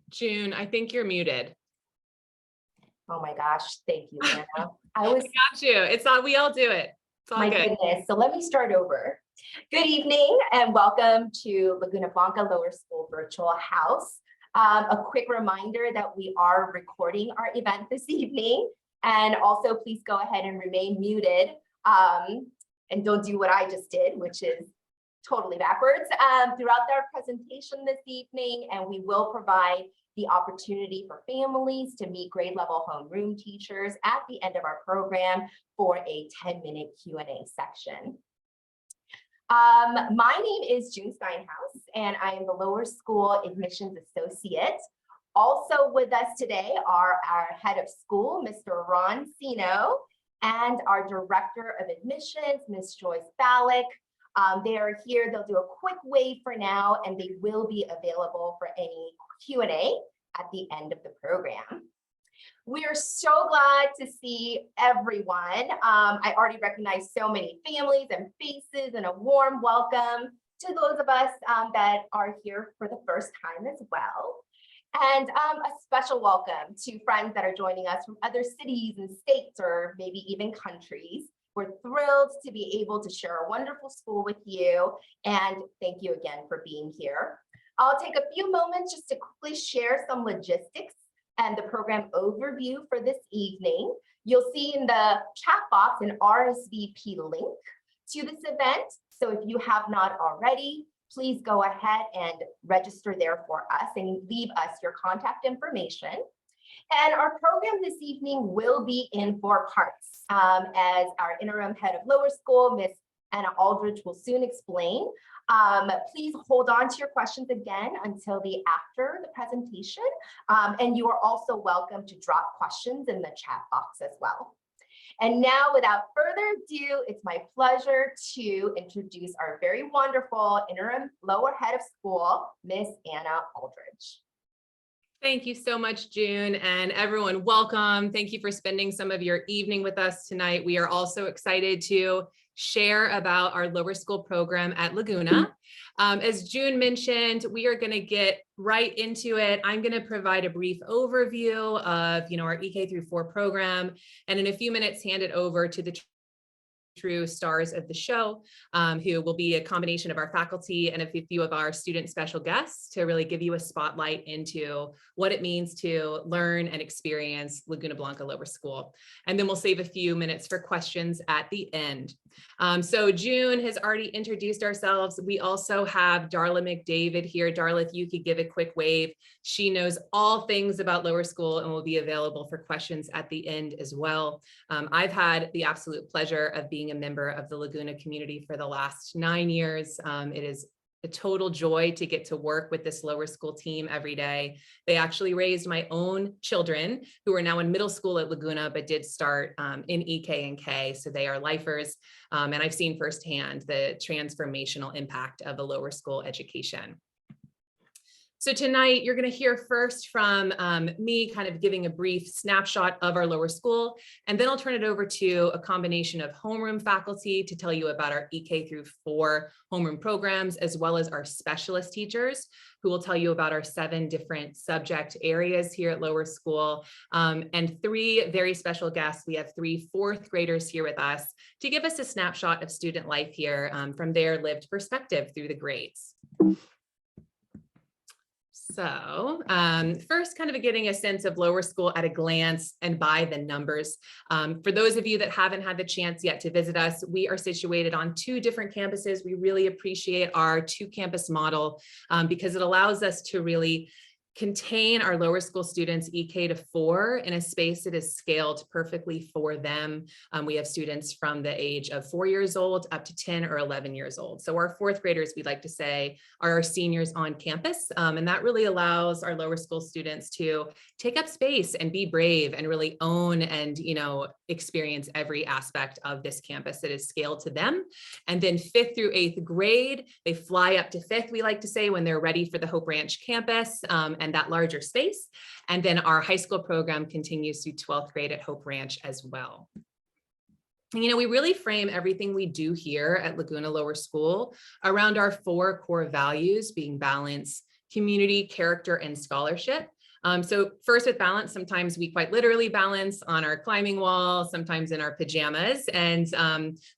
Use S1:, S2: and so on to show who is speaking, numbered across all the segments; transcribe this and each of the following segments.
S1: June, I think you're muted.
S2: Oh my gosh, thank you, Anna.
S1: I got you. It's all, we all do it. It's all
S2: My
S1: good.
S2: goodness. So let me start over. Good evening and welcome to Laguna Blanca Lower School Virtual House. A quick reminder that we are recording our event this evening, and also please go ahead and remain muted and don't do what I just did, which is totally backwards throughout our presentation this evening, and we will provide the opportunity for families to meet grade level homeroom teachers at the end of our program for a 10-minute Q&A section. My name is June Steinhaus, and I am the Lower School Admissions Associate. Also with us today are our head of school, Mr. Ron Sino, and our director of admissions, Ms. Joyce Ballack. They are here. They'll do a quick wave for now, and they will be available for any Q&A at the end of the program. We are so glad to see everyone. I already recognize so many families and faces, and a warm welcome to those of us that are here for the first time as well. And a special welcome to friends that are joining us from other cities and states, or maybe even countries. We're thrilled to be able to share a wonderful school with you, and thank you again for being here. I'll take a few moments just to quickly share some logistics and the program overview for this evening. You'll see in the chat box an RSVP link to this event. So if you have not already, please go ahead and register there for us and leave us your contact information. And our program this evening will be in 4 parts. As our interim head of lower school, Ms. Anna Aldridge, will soon explain. Please hold on to your questions again until after the presentation. And you are also welcome to drop questions in the chat box as well. And now, without further ado, it's my pleasure to introduce our very wonderful interim lower head of school, Ms. Anna Aldridge.
S1: Thank you so much, June, and everyone, welcome. Thank you for spending some of your evening with us tonight. We are also excited to share about our lower school program at Laguna. As June mentioned, we are going to get right into it. I'm going to provide a brief overview of, our EK through 4 program, and in a few minutes, hand it over to the true stars of the show, who will be a combination of our faculty and a few of our student special guests to really give you a spotlight into what it means to learn and experience Laguna Blanca Lower School. And then we'll save a few minutes for questions at the end. So June has already introduced ourselves. We also have Darla McDavid here. Darla, if you could give a quick wave. She knows all things about lower school and will be available for questions at the end as well. I've had the absolute pleasure of being a member of the Laguna community for the last 9 years. It is a total joy to get to work with this lower school team every day. They actually raised my own children who are now in middle school at Laguna, but did start in EK and K. So they are lifers. And I've seen firsthand the transformational impact of a lower school education. So tonight you're going to hear first from me kind of giving a brief snapshot of our lower school, and then I'll turn it over to a combination of homeroom faculty to tell you about our EK through 4 homeroom programs, as well as our specialist teachers who will tell you about our 7 different subject areas here at lower school, and 3 very special guests. We have 3 4th graders here with us to give us a snapshot of student life here from their lived perspective through the grades. So first, kind of getting a sense of lower school at a glance and by the numbers. For those of you that haven't had the chance yet to visit us, we are situated on 2 different campuses. We really appreciate our 2-campus model because it allows us to really contain our lower school students EK to 4 in a space that is scaled perfectly for them. We have students from the age of 4 years old up to 10 or 11 years old. So our 4th graders, we'd like to say, are our seniors on campus. And that really allows our lower school students to take up space and be brave and really own and, experience every aspect of this campus that is scaled to them. And then 5th through 8th grade, they fly up to 5th, we like to say, when they're ready for the Hope Ranch campus and that larger space. And then our high school program continues through 12th grade at Hope Ranch as well. We really frame everything we do here at Laguna Lower School around our 4 core values, being balance, community, character, and scholarship. So first with balance, sometimes we quite literally balance on our climbing wall, sometimes in our pajamas. And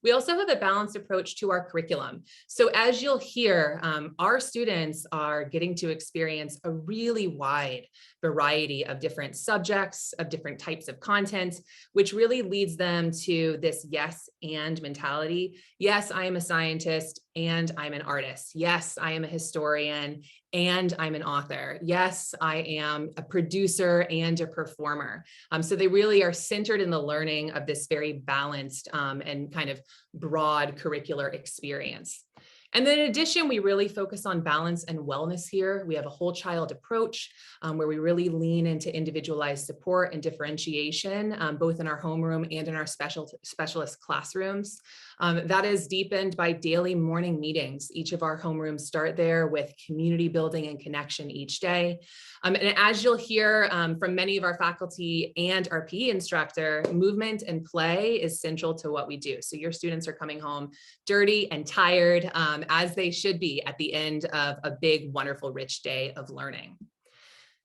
S1: we also have a balanced approach to our curriculum. So as you'll hear, our students are getting to experience a really wide variety of different subjects, of different types of content, which really leads them to this yes and mentality. Yes, I am a scientist and I'm an artist. Yes, I am a historian and I'm an author. Yes, I am a producer and a performer. So they really are centered in the learning of this very balanced and kind of broad curricular experience. And then in addition, we really focus on balance and wellness here. We have a whole child approach where we really lean into individualized support and differentiation, both in our homeroom and in our specialist classrooms. That is deepened by daily morning meetings. Each of our homerooms start there with community building and connection each day. And as you'll hear from many of our faculty and our PE instructor, movement and play is central to what we do. So your students are coming home dirty and tired, as they should be at the end of a big, wonderful, rich day of learning.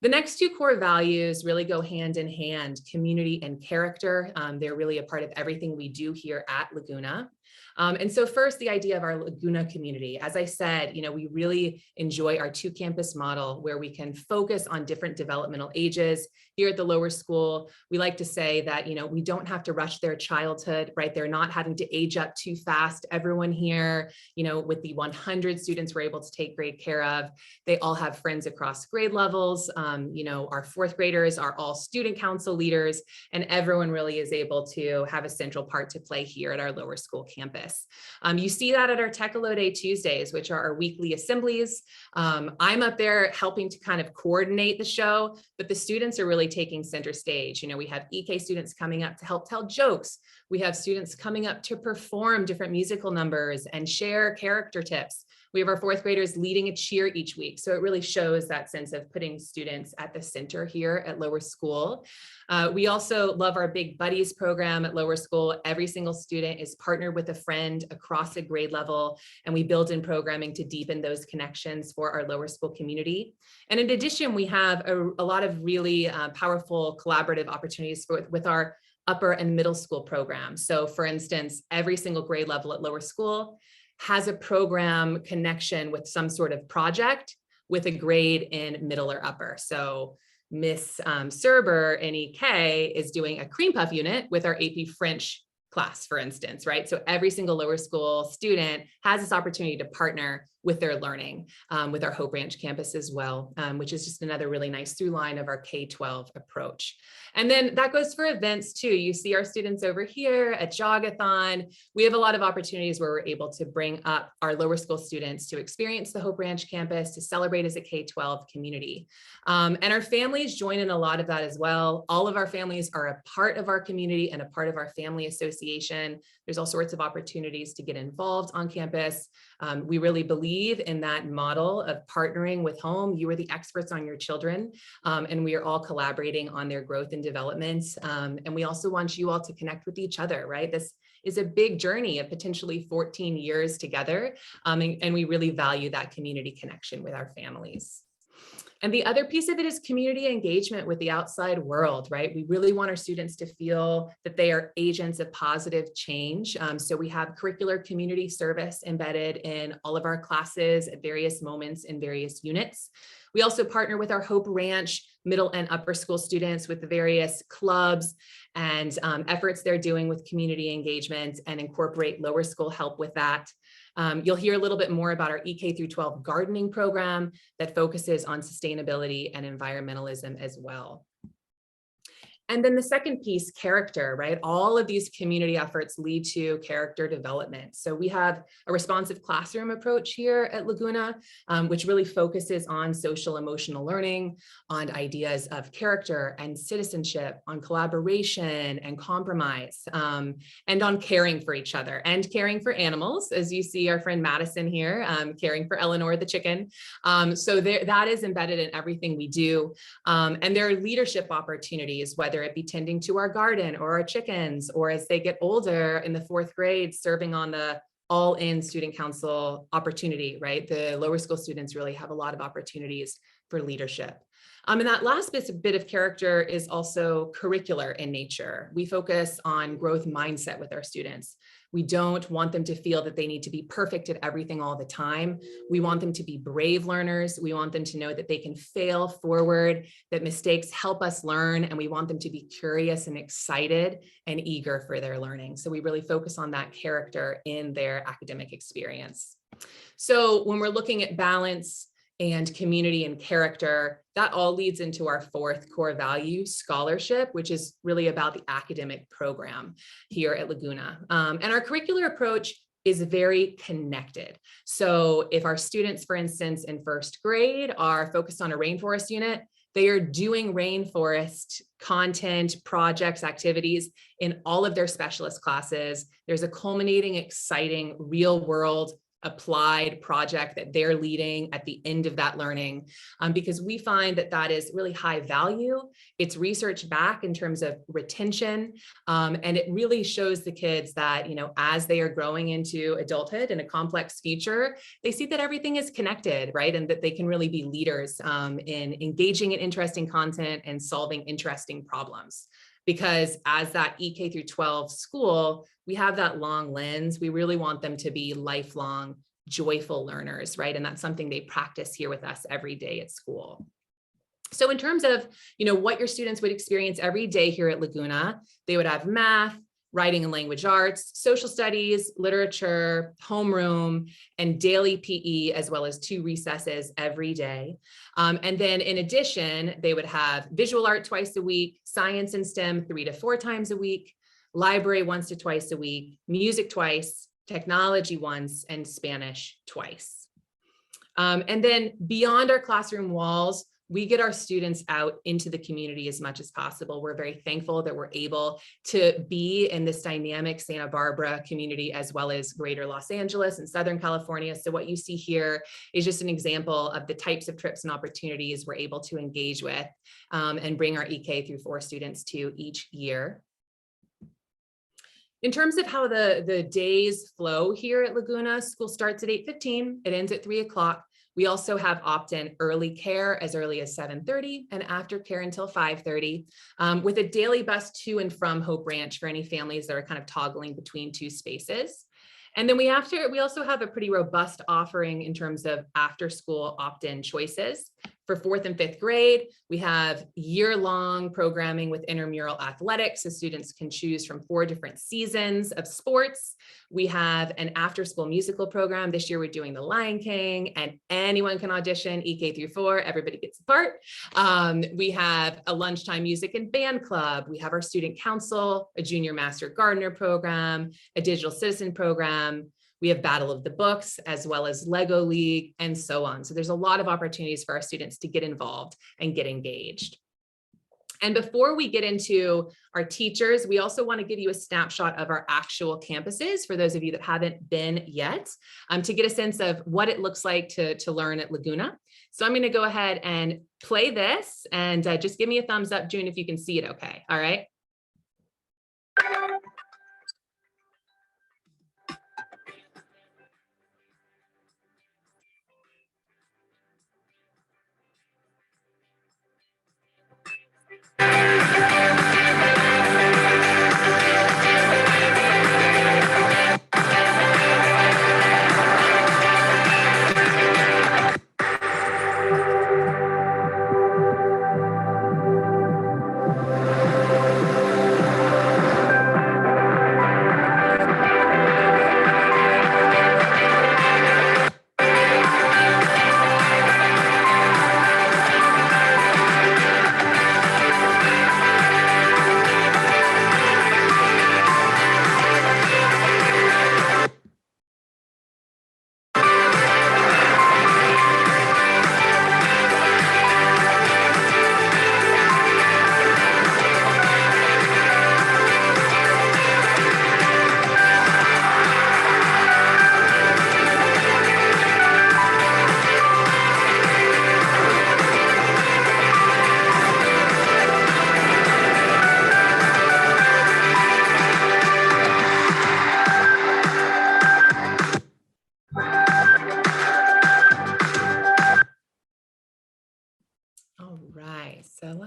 S1: The next two core values really go hand in hand, community and character. They're really a part of everything we do here at Laguna. And so first, the idea of our Laguna community. As I said, we really enjoy our two campus model where we can focus on different developmental ages. Here at the lower school, we like to say that, we don't have to rush their childhood, right? They're not having to age up too fast. Everyone here, with the 100 students we're able to take great care of, they all have friends across grade levels. Our fourth graders are all student council leaders, and everyone really is able to have a central part to play here at our lower school campus. You see that at our Tech-A-Load Day Tuesdays, which are our weekly assemblies. I'm up there helping to kind of coordinate the show, but the students are really taking center stage. We have EK students coming up to help tell jokes. We have students coming up to perform different musical numbers and share character tips. We have our fourth graders leading a cheer each week. So it really shows that sense of putting students at the center here at lower school. We also love our Big Buddies program at lower school. Every single student is partnered with a friend across a grade level, and we build in programming to deepen those connections for our lower school community. And in addition, we have a lot of really powerful collaborative opportunities with our upper and middle school programs. So for instance, every single grade level at lower school has a program connection with some sort of project with a grade in middle or upper. So Miss Serber in EK is doing a cream puff unit with our AP French class, for instance, right? So every single lower school student has this opportunity to partner with their learning with our Hope Ranch campus as well, which is just another really nice through line of our K-12 approach. And then that goes for events too. You see our students over here at Jogathon. We have a lot of opportunities where we're able to bring up our lower school students to experience the Hope Ranch campus, to celebrate as a K-12 community. And our families join in a lot of that as well. All of our families are a part of our community and a part of our family association. There's all sorts of opportunities to get involved on campus. We really believe in that model of partnering with home. You are the experts on your children, and we are all collaborating on their growth and development. And we also want you all to connect with each other, right? This is a big journey of potentially 14 years together, and we really value that community connection with our families. And the other piece of it is community engagement with the outside world, right? We really want our students to feel that they are agents of positive change. So we have curricular community service embedded in all of our classes at various moments in various units. We also partner with our Hope Ranch middle and upper school students with the various clubs and efforts they're doing with community engagement and incorporate lower school help with that. You'll hear a little bit more about our EK through 12 gardening program that focuses on sustainability and environmentalism as well. And then the second piece, character, right? All of these community efforts lead to character development. So we have a responsive classroom approach here at Laguna, which really focuses on social emotional learning, on ideas of character and citizenship, on collaboration and compromise, and on caring for each other and caring for animals, as you see our friend Madison here, caring for Eleanor the chicken. So that is embedded in everything we do. And there are leadership opportunities, whether it be tending to our garden or our chickens, or as they get older in the fourth grade, serving on the all-in student council opportunity, right? The lower school students really have a lot of opportunities for leadership. And that last bit of character is also curricular in nature. We focus on growth mindset with our students. We don't want them to feel that they need to be perfect at everything all the time. We want them to be brave learners. We want them to know that they can fail forward, that mistakes help us learn, and we want them to be curious and excited and eager for their learning. So we really focus on that character in their academic experience. So when we're looking at balance and community and character, that all leads into our fourth core value, scholarship, which is really about the academic program here at Laguna. And our curricular approach is very connected. So if our students, for instance, in first grade are focused on a rainforest unit, they are doing rainforest content, projects, activities in all of their specialist classes. There's a culminating, exciting, real world applied project that they're leading at the end of that learning, because we find that that is really high value. It's research back in terms of retention, and it really shows the kids that, as they are growing into adulthood and a complex future, they see that everything is connected, right? And that they can really be leaders in engaging in interesting content and solving interesting problems. Because as that EK through 12 school, we have that long lens. We really want them to be lifelong, joyful learners, right? And that's something they practice here with us every day at school. So in terms of, what your students would experience every day here at Laguna, they would have math, writing and language arts, social studies, literature, homeroom, and daily PE, as well as 2 recesses every day. And then in addition, they would have visual art twice a week, science and STEM 3 to 4 times a week, library once to twice a week, music twice, technology once, and Spanish twice. And then beyond our classroom walls, we get our students out into the community as much as possible. We're very thankful that we're able to be in this dynamic Santa Barbara community, as well as greater Los Angeles and Southern California. So what you see here is just an example of the types of trips and opportunities we're able to engage with and bring our EK through 4 students to each year. In terms of how the days flow here at Laguna, school starts at 8:15, it ends at 3 o'clock. We also have opt-in early care as early as 7:30 and aftercare until 5:30, with a daily bus to and from Hope Ranch for any families that are kind of toggling between 2 spaces. And then we also have a pretty robust offering in terms of after school opt-in choices. For 4th and 5th grade, we have year-long programming with intramural athletics, so students can choose from 4 different seasons of sports. We have an after-school musical program. This year we're doing The Lion King, and anyone can audition, EK through 4, everybody gets a part. We have a lunchtime music and band club. We have our student council, a junior master gardener program, a digital citizen program. We have Battle of the Books, as well as Lego League, and so on. So there's a lot of opportunities for our students to get involved and get engaged. And before we get into our teachers, we also want to give you a snapshot of our actual campuses for those of you that haven't been yet, to get a sense of what it looks like to learn at Laguna. So I'm going to go ahead and play this, and just give me a thumbs up, June, if you can see it okay. All right.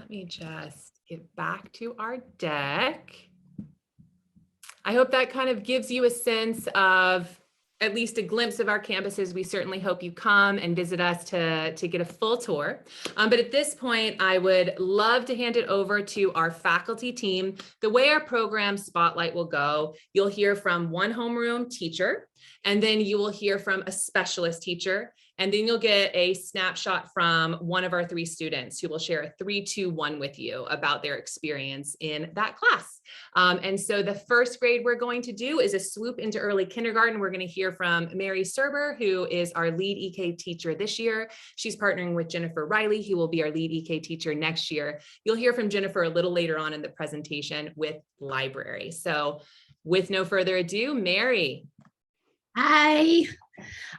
S1: Let me just get back to our deck. I hope that kind of gives you a sense of at least a glimpse of our campuses. We certainly hope you come and visit us to get a full tour. But at this point, I would love to hand it over to our faculty team. The way our program spotlight will go, you'll hear from one homeroom teacher, and then you will hear from a specialist teacher. And then you'll get a snapshot from one of our 3 students who will share a 3-2-1 with you about their experience in that class. And so the first grade we're going to do is a swoop into early kindergarten. We're going to hear from Mary Serber, who is our lead EK teacher this year. She's partnering with Jennifer Riley, who will be our lead EK teacher next year. You'll hear from Jennifer a little later on in the presentation with library. So with no further ado, Mary.
S3: Hi.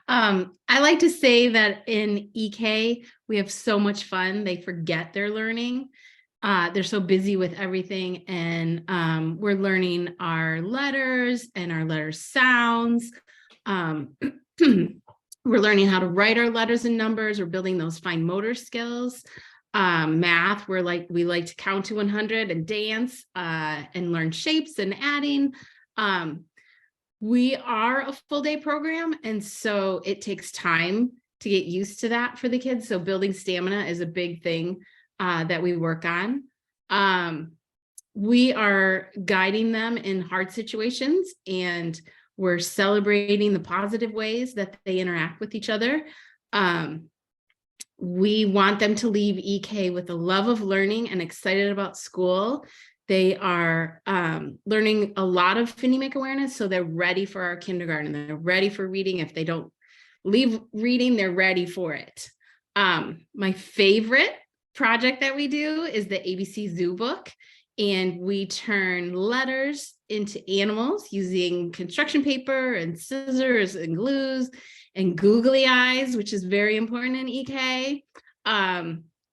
S3: I like to say that in EK, we have so much fun. They forget they're learning. They're so busy with everything. And we're learning our letters and our letter sounds. We're learning how to write our letters and numbers. We're building those fine motor skills. Math, we like to count to 100 and dance and learn shapes and adding. We are a full day program, and so it takes time to get used to that for the kids. So building stamina is a big thing that we work on. We are guiding them in hard situations, and we're celebrating the positive ways that they interact with each other. We want them to leave EK with a love of learning and excited about school. They are learning a lot of phonemic awareness, so they're ready for our kindergarten. They're ready for reading. If they don't leave reading, they're ready for it. My favorite project that we do is the ABC Zoo book, and we turn letters into animals using construction paper and scissors and glues and googly eyes, which is very important in EK.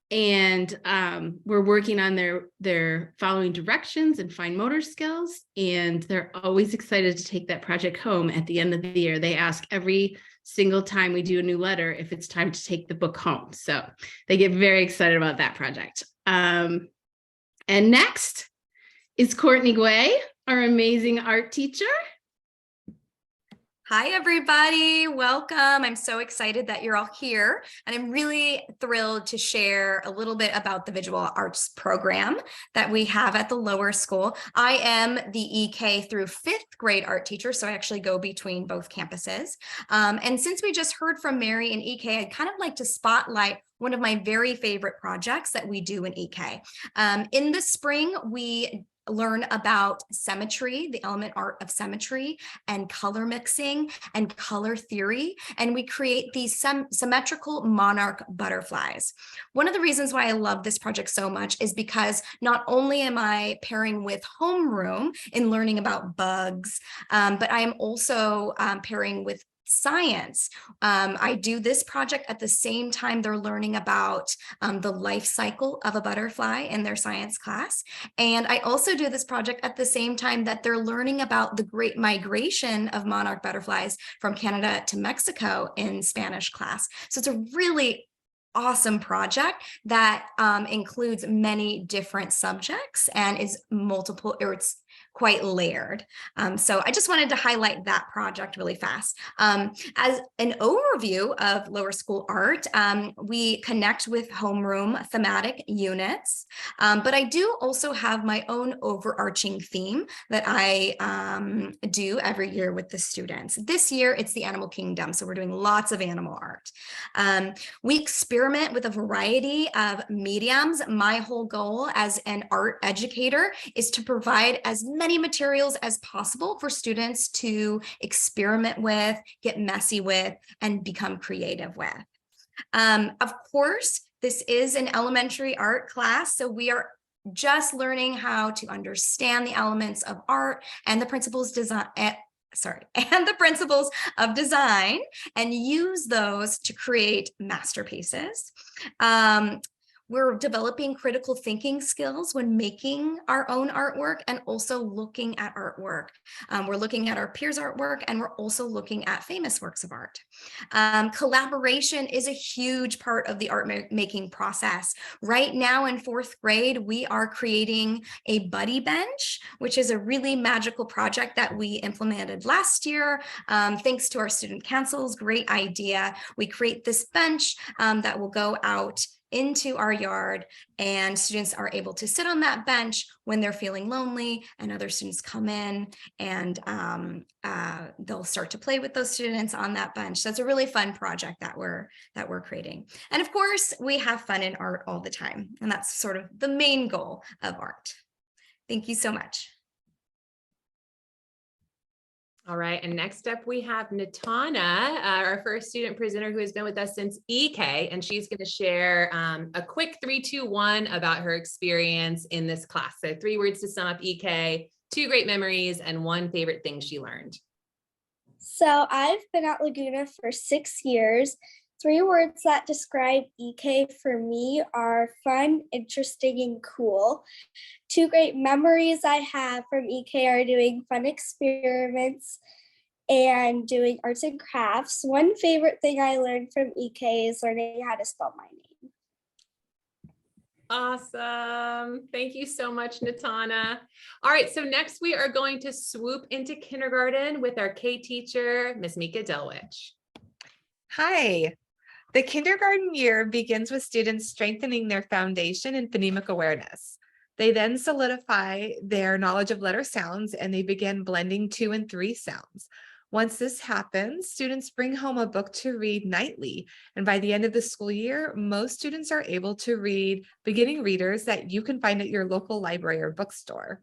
S3: We're working on their following directions and fine motor skills, and they're always excited to take that project home at the end of the year. They ask every single time we do a new letter if it's time to take the book home. So they get very excited about that project. And next is Courtney Guay, our amazing art teacher.
S4: Hi, everybody. Welcome. I'm so excited that you're all here, and I'm really thrilled to share a little bit about the visual arts program that we have at the lower school. I am the EK through 5th grade art teacher, so I actually go between both campuses. And since we just heard from Mary in EK, I'd kind of like to spotlight one of my very favorite projects that we do in EK. In the spring, we learn about symmetry, the element art of symmetry, and color mixing and color theory. And we create these symmetrical monarch butterflies. One of the reasons why I love this project so much is because not only am I pairing with homeroom in learning about bugs, but I am also pairing with science. I do this project at the same time they're learning about the life cycle of a butterfly in their science class. And I also do this project at the same time that they're learning about the great migration of monarch butterflies from Canada to Mexico in Spanish class. So it's a really awesome project that includes many different subjects and is it's quite layered. So I just wanted to highlight that project really fast. As an overview of lower school art, we connect with homeroom thematic units, but I do also have my own overarching theme that I do every year with the students. This year, it's the animal kingdom, so we're doing lots of animal art. We experiment with a variety of mediums. My whole goal as an art educator is to provide as many materials as possible for students to experiment with, get messy with, and become creative with. Of course, this is an elementary art class, so we are just learning how to understand the elements of art and the principles of design and use those to create masterpieces. We're developing critical thinking skills when making our own artwork and also looking at artwork. We're looking at our peers' artwork, and we're also looking at famous works of art. Collaboration is a huge part of the art making process. Right now in 4th grade, we are creating a buddy bench, which is a really magical project that we implemented last year. Thanks to our student council's great idea, we create this bench that will go out into our yard, and students are able to sit on that bench when they're feeling lonely, and other students come in and they'll start to play with those students on that bench. So it's a really fun project that we're creating. And of course, we have fun in art all the time, and that's sort of the main goal of art. Thank you so much.
S1: All right, and next up we have Natana, our first student presenter who has been with us since EK, and she's going to share a quick 3, 2, 1 about her experience in this class. So 3 words to sum up EK, 2 great memories, and 1 favorite thing she learned.
S5: So I've been at Laguna for 6 years. 3 words that describe EK for me are fun, interesting, and cool. 2 great memories I have from EK are doing fun experiments and doing arts and crafts. 1 favorite thing I learned from EK is learning how to spell my name.
S1: Awesome. Thank you so much, Natana. All right, so next we are going to swoop into kindergarten with our K teacher, Miss Mika Delwich.
S6: Hi. The kindergarten year begins with students strengthening their foundation in phonemic awareness. They then solidify their knowledge of letter sounds, and they begin blending 2 and 3 sounds. Once this happens, students bring home a book to read nightly. And by the end of the school year, most students are able to read beginning readers that you can find at your local library or bookstore.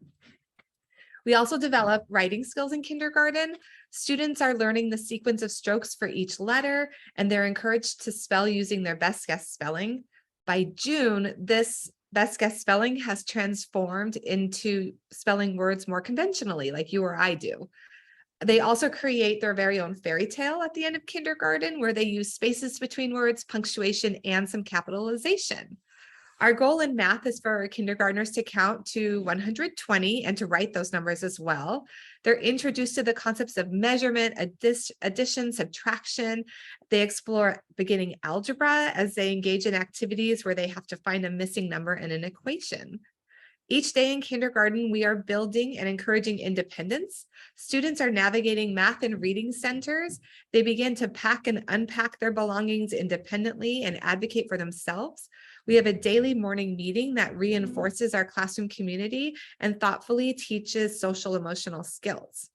S6: We also develop writing skills in kindergarten. Students are learning the sequence of strokes for each letter, and they're encouraged to spell using their best guess spelling. By June, this best guess spelling has transformed into spelling words more conventionally, like you or I do. They also create their very own fairy tale at the end of kindergarten, where they use spaces between words, punctuation, and some capitalization. Our goal in math is for our kindergartners to count to 120 and to write those numbers as well. They're introduced to the concepts of measurement, addition, subtraction. They explore beginning algebra as they engage in activities where they have to find a missing number in an equation. Each day in kindergarten, we are building and encouraging independence. Students are navigating math and reading centers. They begin to pack and unpack their belongings independently and advocate for themselves. We have a daily morning meeting that reinforces our classroom community and thoughtfully teaches social emotional skills.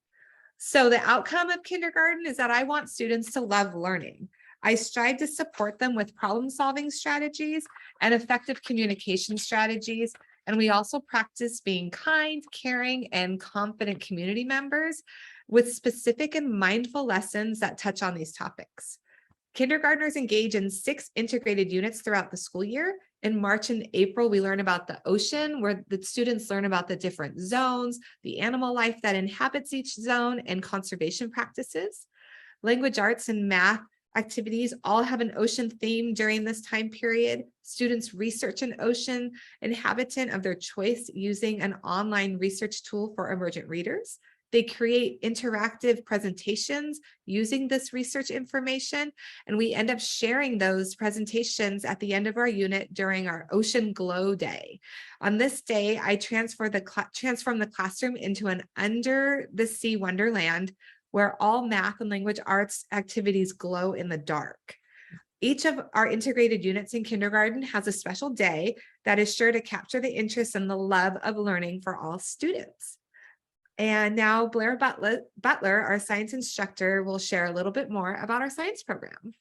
S6: So the outcome of kindergarten is that I want students to love learning. I strive to support them with problem-solving strategies and effective communication strategies. And we also practice being kind, caring, and confident community members with specific and mindful lessons that touch on these topics. Kindergartners engage in 6 integrated units throughout the school year. In March and April, we learn about the ocean, where the students learn about the different zones, the animal life that inhabits each zone, and conservation practices. Language arts and math activities all have an ocean theme during this time period. Students research an ocean inhabitant of their choice using an online research tool for emergent readers. They create interactive presentations using this research information, and we end up sharing those presentations at the end of our unit during our Ocean Glow Day. On this day, I transform the classroom into an under the sea wonderland where all math and language arts activities glow in the dark. Each of our integrated units in kindergarten has a special day that is sure to capture the interest and the love of learning for all students. And now Blair Butler, our science instructor, will share a little bit more about our science program.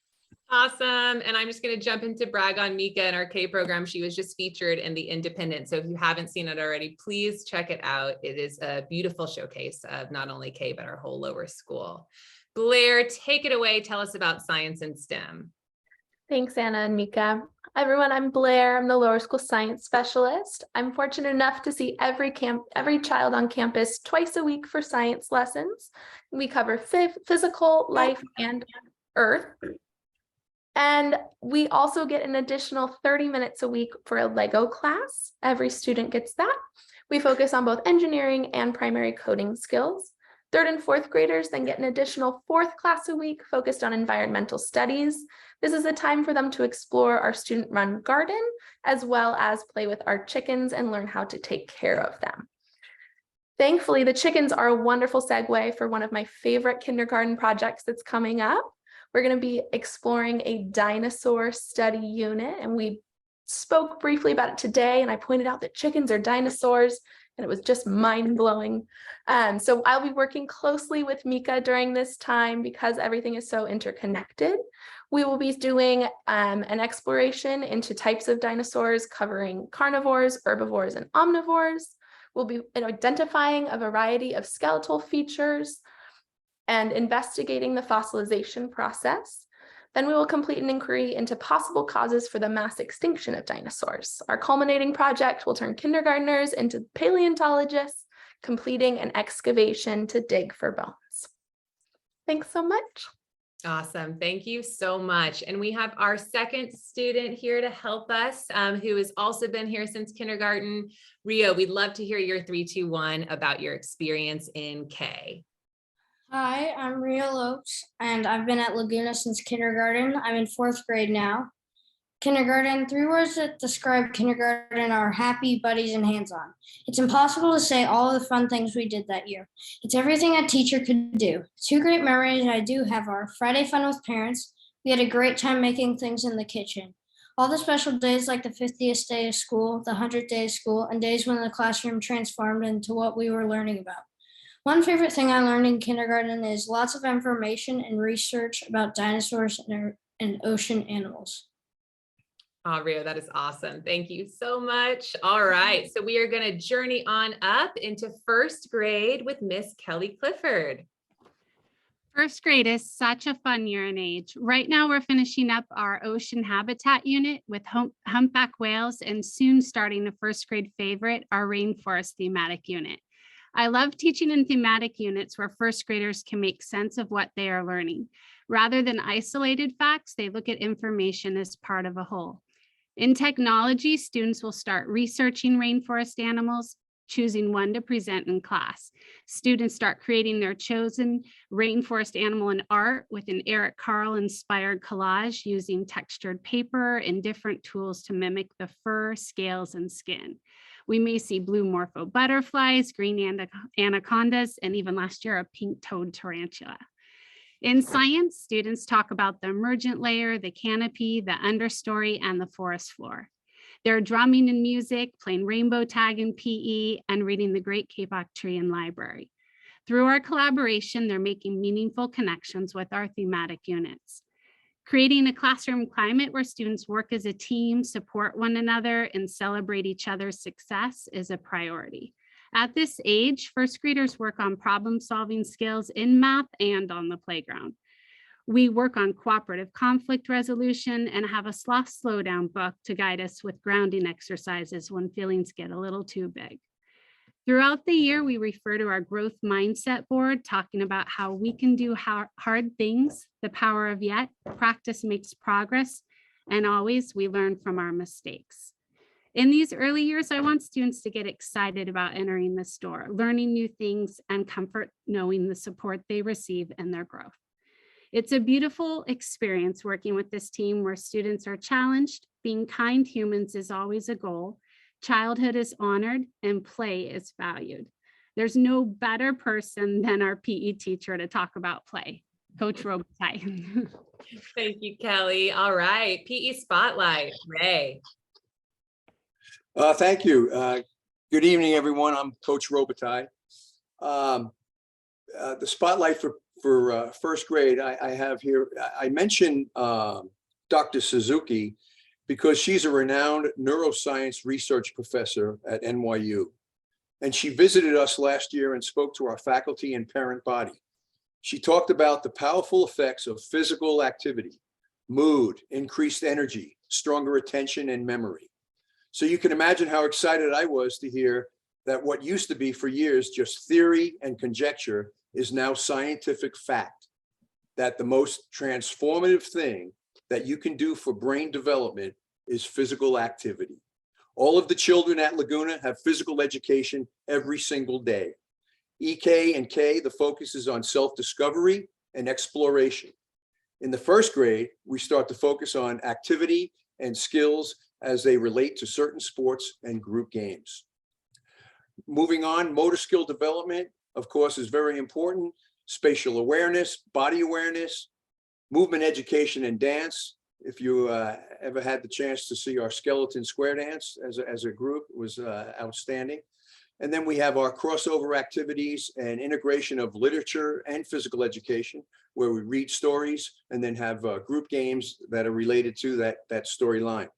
S1: Awesome. And I'm just going to jump into brag on Mika and our K program. She was just featured in the Independent. So if you haven't seen it already, please check it out. It is a beautiful showcase of not only K, but our whole lower school. Blair, take it away. Tell us about science and STEM.
S7: Thanks, Anna and Mika. Hi, everyone, I'm Blair. I'm the lower school science specialist. I'm fortunate enough to see every child on campus twice a week for science lessons. We cover physical, life, and earth. And we also get an additional 30 minutes a week for a Lego class. Every student gets that. We focus on both engineering and primary coding skills. 3rd and 4th graders then get an additional 4th class a week focused on environmental studies. This is a time for them to explore our student-run garden, as well as play with our chickens and learn how to take care of them. Thankfully, the chickens are a wonderful segue for one of my favorite kindergarten projects that's coming up. We're going to be exploring a dinosaur study unit, and we spoke briefly about it today, and I pointed out that chickens are dinosaurs, and it was just mind-blowing. So I'll be working closely with Mika during this time because everything is so interconnected. We will be doing an exploration into types of dinosaurs covering carnivores, herbivores, and omnivores. We'll be identifying a variety of skeletal features and investigating the fossilization process. Then we will complete an inquiry into possible causes for the mass extinction of dinosaurs. Our culminating project will turn kindergartners into paleontologists, completing an excavation to dig for bones. Thanks so much.
S1: Awesome. Thank you so much. And we have our second student here to help us, who has also been here since kindergarten. Rio, we'd love to hear your 3, 2, 1 about your experience in K.
S8: Hi, I'm Rio Lopes, and I've been at Laguna since kindergarten. I'm in 4th grade now. Kindergarten, 3 words that describe kindergarten are happy, buddies, and hands-on. It's impossible to say all of the fun things we did that year. It's everything a teacher could do. 2 great memories I do have are Friday fun with parents. We had a great time making things in the kitchen. All the special days like the 50th day of school, the 100th day of school, and days when the classroom transformed into what we were learning about. One favorite thing I learned in kindergarten is lots of information and research about dinosaurs and ocean animals.
S1: Oh, Rio, that is awesome. Thank you so much. All right, so we are going to journey on up into 1st grade with Miss Kelly Clifford.
S9: 1st grade is such a fun year and age. Right now, we're finishing up our ocean habitat unit with humpback whales and soon starting the 1st grade favorite, our rainforest thematic unit. I love teaching in thematic units where 1st graders can make sense of what they are learning. Rather than isolated facts, they look at information as part of a whole. In technology, students will start researching rainforest animals, choosing one to present in class. Students start creating their chosen rainforest animal in art with an Eric Carle inspired collage using textured paper and different tools to mimic the fur, scales, and skin. We may see blue morpho butterflies, green anacondas, and even last year, a pink-toed tarantula. In science, students talk about the emergent layer, the canopy, the understory, and the forest floor. They're drumming in music, playing rainbow tag in PE, and reading the Great Kapok Tree in library. Through our collaboration, they're making meaningful connections with our thematic units. Creating a classroom climate where students work as a team, support one another, and celebrate each other's success is a priority. At this age, 1st graders work on problem-solving skills in math and on the playground. We work on cooperative conflict resolution and have a sloth slowdown book to guide us with grounding exercises when feelings get a little too big. Throughout the year, we refer to our growth mindset board, talking about how we can do hard things, the power of yet, practice makes progress, and always we learn from our mistakes. In these early years, I want students to get excited about entering the store, learning new things, and comfort knowing the support they receive in their growth. It's a beautiful experience working with this team where students are challenged, being kind humans is always a goal, childhood is honored, and play is valued. There's no better person than our PE teacher to talk about play, Coach Robitaille.
S1: Thank you, Kelly. All right, PE Spotlight, Ray.
S10: Thank you. Good evening, everyone. I'm Coach Robitaille. The spotlight for 1st grade I have here, I mentioned Dr. Suzuki because she's a renowned neuroscience research professor at NYU. And she visited us last year and spoke to our faculty and parent body. She talked about the powerful effects of physical activity, mood, increased energy, stronger attention, and memory. So you can imagine how excited I was to hear that what used to be for years just theory and conjecture is now scientific fact, that the most transformative thing that you can do for brain development is physical activity. All of the children at Laguna have physical education every single day. EK and K, the focus is on self-discovery and exploration. In the first grade, we start to focus on activity and skills as they relate to certain sports and group games. Moving on, motor skill development, of course, is very important. Spatial awareness, body awareness, movement education and dance. If you ever had the chance to see our skeleton square dance as a group, it was outstanding. And then we have our crossover activities and integration of literature and physical education, where we read stories and then have group games that are related to that storyline.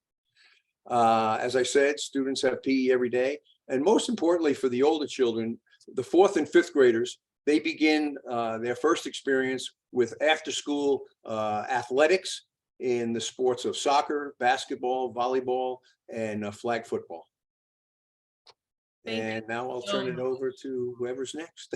S10: As I said, students have PE every day. And most importantly, for the older children, the 4th and 5th graders, they begin their first experience with after-school athletics in the sports of soccer, basketball, volleyball, and flag football. And now I'll turn it over to whoever's next.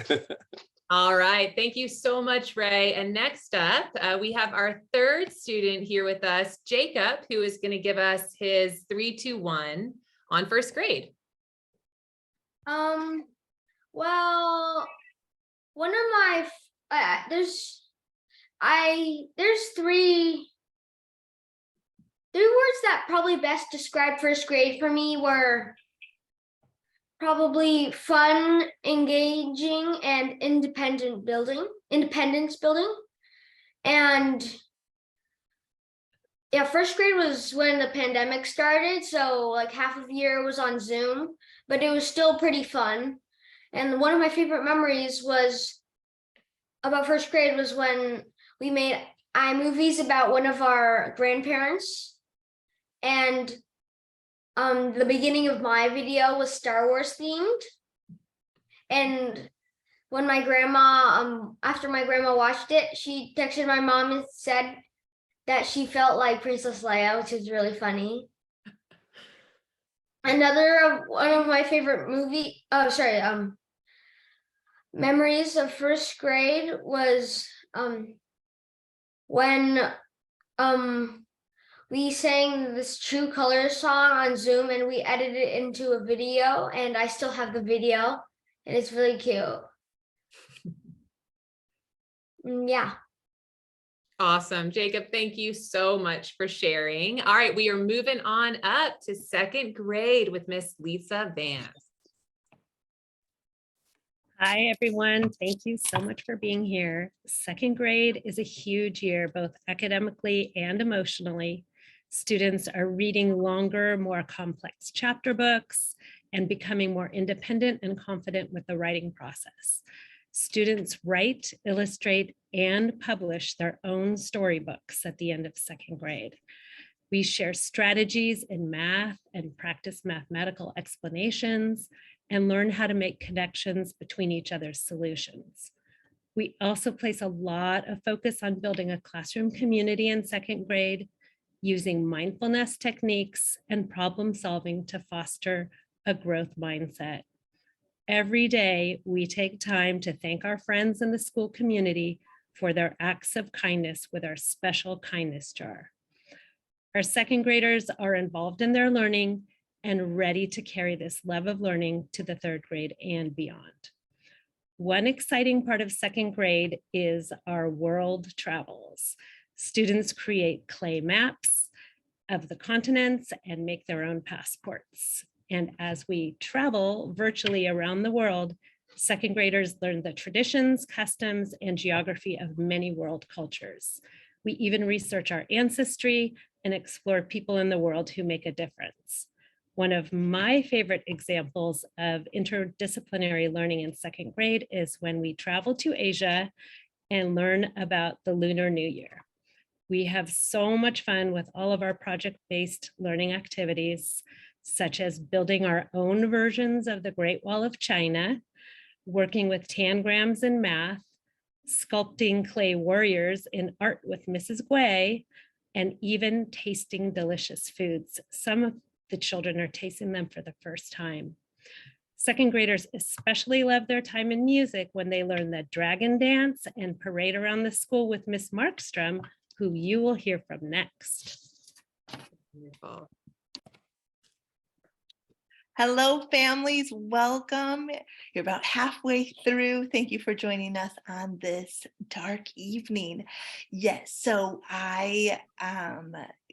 S1: All right, thank you so much, Ray. And next up, we have our 3rd student here with us, Jacob, who is going to give us his 3, 2, 1 on 1st grade.
S5: Well, one of my there's three words that probably best describe 1st grade for me were probably fun, engaging, and independence building. And yeah, 1st grade was when the pandemic started, so like half of the year was on Zoom, but it was still pretty fun. And one of my favorite memories was about 1st grade was when we made iMovies about one of our grandparents. And the beginning of my video was Star Wars themed. And when my grandma, after my grandma watched it, she texted my mom and said that she felt like Princess Leia, which is really funny. One of my favorite memories of 1st grade was when we sang this True Colors song on Zoom and we edited it into a video, and I still have the video and it's really cute. Yeah.
S1: Awesome. Jacob, thank you so much for sharing. All right, we are moving on up to 2nd grade with Miss Lisa Vance.
S11: Hi, everyone. Thank you so much for being here. 2nd grade is a huge year, both academically and emotionally. Students are reading longer, more complex chapter books and becoming more independent and confident with the writing process. Students write, illustrate, and publish their own storybooks at the end of 2nd grade. We share strategies in math and practice mathematical explanations and learn how to make connections between each other's solutions. We also place a lot of focus on building a classroom community in 2nd grade, using mindfulness techniques and problem solving to foster a growth mindset. Every day, we take time to thank our friends in the school community for their acts of kindness with our special kindness jar. Our 2nd graders are involved in their learning and ready to carry this love of learning to the 3rd grade and beyond. One exciting part of 2nd grade is our world travels. Students create clay maps of the continents and make their own passports. And as we travel virtually around the world, 2nd graders learn the traditions, customs, and geography of many world cultures. We even research our ancestry and explore people in the world who make a difference. One of my favorite examples of interdisciplinary learning in 2nd grade is when we travel to Asia and learn about the Lunar New Year. We have so much fun with all of our project-based learning activities, such as building our own versions of the Great Wall of China, working with tangrams in math, sculpting clay warriors in art with Mrs. Guay, and even tasting delicious foods. Some of the children are tasting them for the first time. 2nd graders especially love their time in music when they learn the dragon dance and parade around the school with Miss Markstrom who you will hear from next.
S1: Wonderful.
S12: Hello, families. Welcome. You're about halfway through. Thank you for joining us on this dark evening. Yes, so I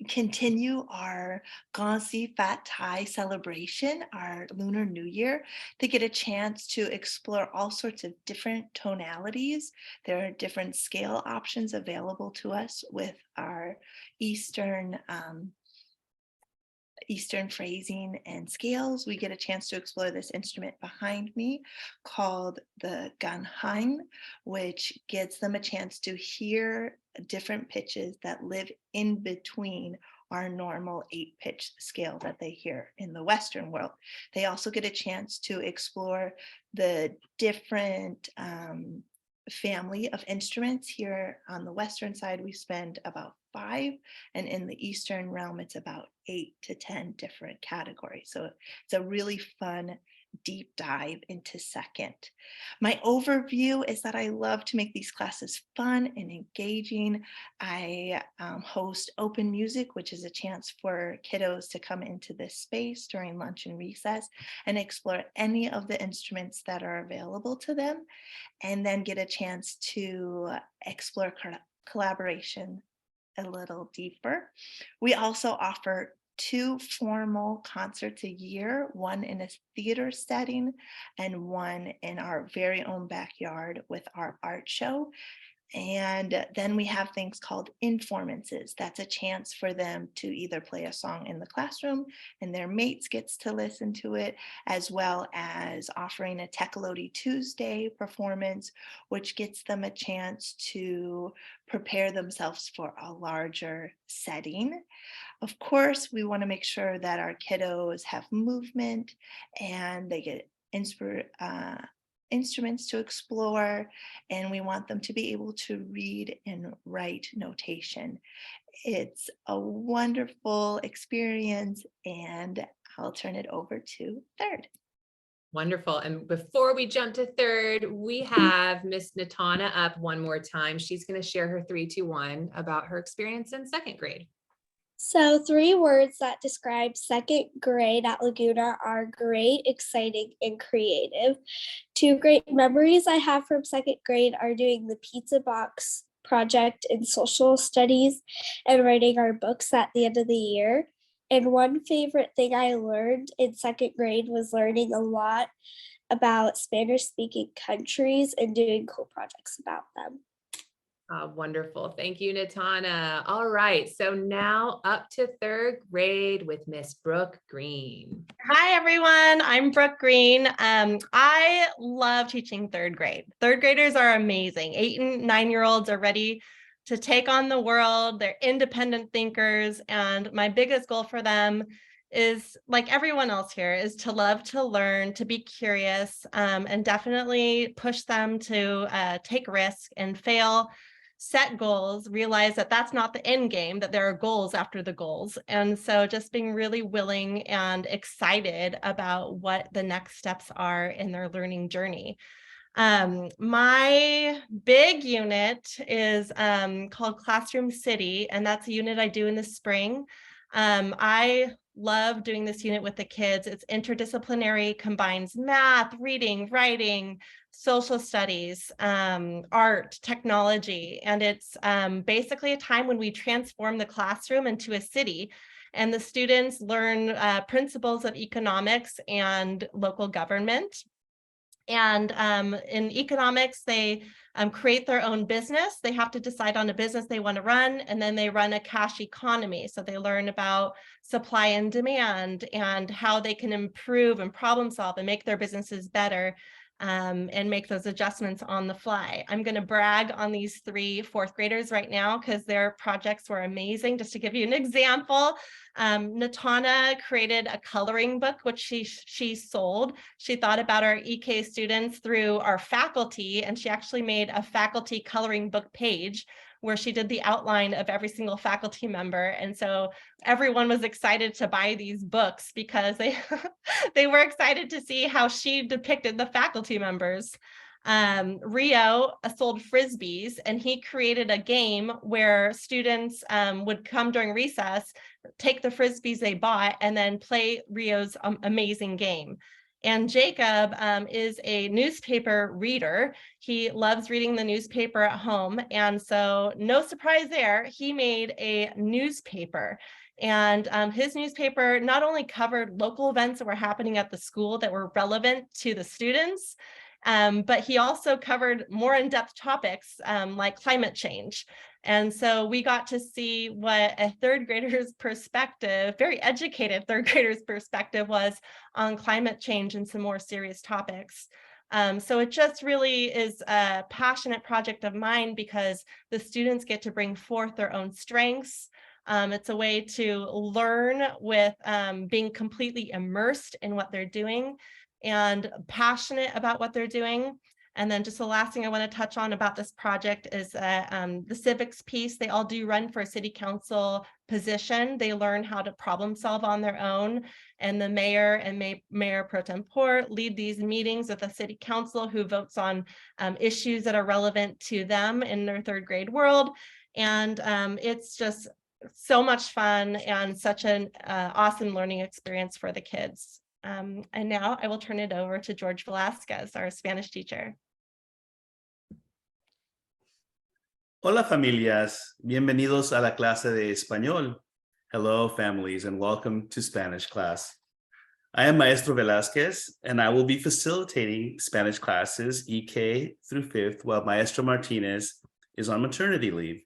S12: continue our Gansi Fat Thai celebration, our Lunar New Year, to get a chance to explore all sorts of different tonalities. There are different scale options available to us with our Eastern phrasing and scales. We get a chance to explore this instrument behind me called the ganhain, which gives them a chance to hear different pitches that live in between our normal 8-pitch scale that they hear in the Western world. They also get a chance to explore the different family of instruments. Here on the Western side, we spend about 5, and in the Eastern realm, it's about 8 to 10 different categories. So it's a really fun deep dive into second. My overview is that I love to make these classes fun and engaging. I host open music, which is a chance for kiddos to come into this space during lunch and recess and explore any of the instruments that are available to them, and then get a chance to explore collaboration a little deeper. We also offer 2 formal concerts a year, one in a theater setting and one in our very own backyard with our art show. And then we have things called informances. That's a chance for them to either play a song in the classroom and their mates gets to listen to it, as well as offering a Tekaloti Tuesday performance, which gets them a chance to prepare themselves for a larger setting. Of course, we want to make sure that our kiddos have movement and they get instruments to explore, and we want them to be able to read and write notation. It's a wonderful experience, and I'll turn it over to third.
S1: Wonderful. And before we jump to third, we have Miss Natana up one more time. She's going to share her 3, 2, 1 about her experience in second grade.
S5: So 3 words that describe second grade at Laguna are great, exciting, and creative. 2 great memories I have from second grade are doing the pizza box project in social studies and writing our books at the end of the year. And one favorite thing I learned in second grade was learning a lot about Spanish-speaking countries and doing cool projects about them.
S1: Wonderful. Thank you, Natana. All right. So now up to third grade with Miss Brooke Green.
S13: Hi, everyone. I'm Brooke Green. I love teaching third grade. Third graders are amazing. 8 and 9-year-olds are ready to take on the world. They're independent thinkers. And my biggest goal for them is, like everyone else here, is to love to learn, to be curious, and definitely push them to take risk and fail, set goals, realize that that's not the end game, that there are goals after the goals. And so just being really willing and excited about what the next steps are in their learning journey. My big unit is called Classroom City, and that's a unit I do in the spring. I love doing this unit with the kids. It's interdisciplinary, combines math, reading, writing, social studies, art, technology, and it's basically a time when we transform the classroom into a city, and the students learn principles of economics and local government. And in economics, they create their own business. They have to decide on a business they want to run, and then they run a cash economy. So they learn about supply and demand and how they can improve and problem solve and make their businesses better, and make those adjustments on the fly. I'm going to brag on these 3 fourth graders right now because their projects were amazing. Just to give you an example, Natana created a coloring book, which she sold. She thought about our EK students through our faculty, and she actually made a faculty coloring book page where she did the outline of every single faculty member. And so everyone was excited to buy these books because they were excited to see how she depicted the faculty members. Rio sold Frisbees, and he created a game where students would come during recess, take the Frisbees they bought, and then play Rio's amazing game. And Jacob is a newspaper reader. He loves reading the newspaper at home. And so no surprise there, he made a newspaper. And his newspaper not only covered local events that were happening at the school that were relevant to the students, but he also covered more in-depth topics like climate change. And so we got to see what a third grader's perspective, very educated third grader's perspective, was on climate change and some more serious topics. So it just really is a passionate project of mine because the students get to bring forth their own strengths. It's a way to learn with being completely immersed in what they're doing and passionate about what they're doing. And then just the last thing I want to touch on about this project is the civics piece. They all do run for a city council position. They learn how to problem solve on their own. And the mayor and Mayor Pro Tempore lead these meetings with the city council who votes on issues that are relevant to them in their third grade world. And it's just so much fun and such an awesome learning experience for the kids. And now I will turn it over to George Velasquez, our Spanish teacher.
S14: Hola familias, bienvenidos a la clase de español. Hello families and welcome to Spanish class. I am Maestro Velasquez and I will be facilitating Spanish classes EK through 5th while Maestro Martinez is on maternity leave.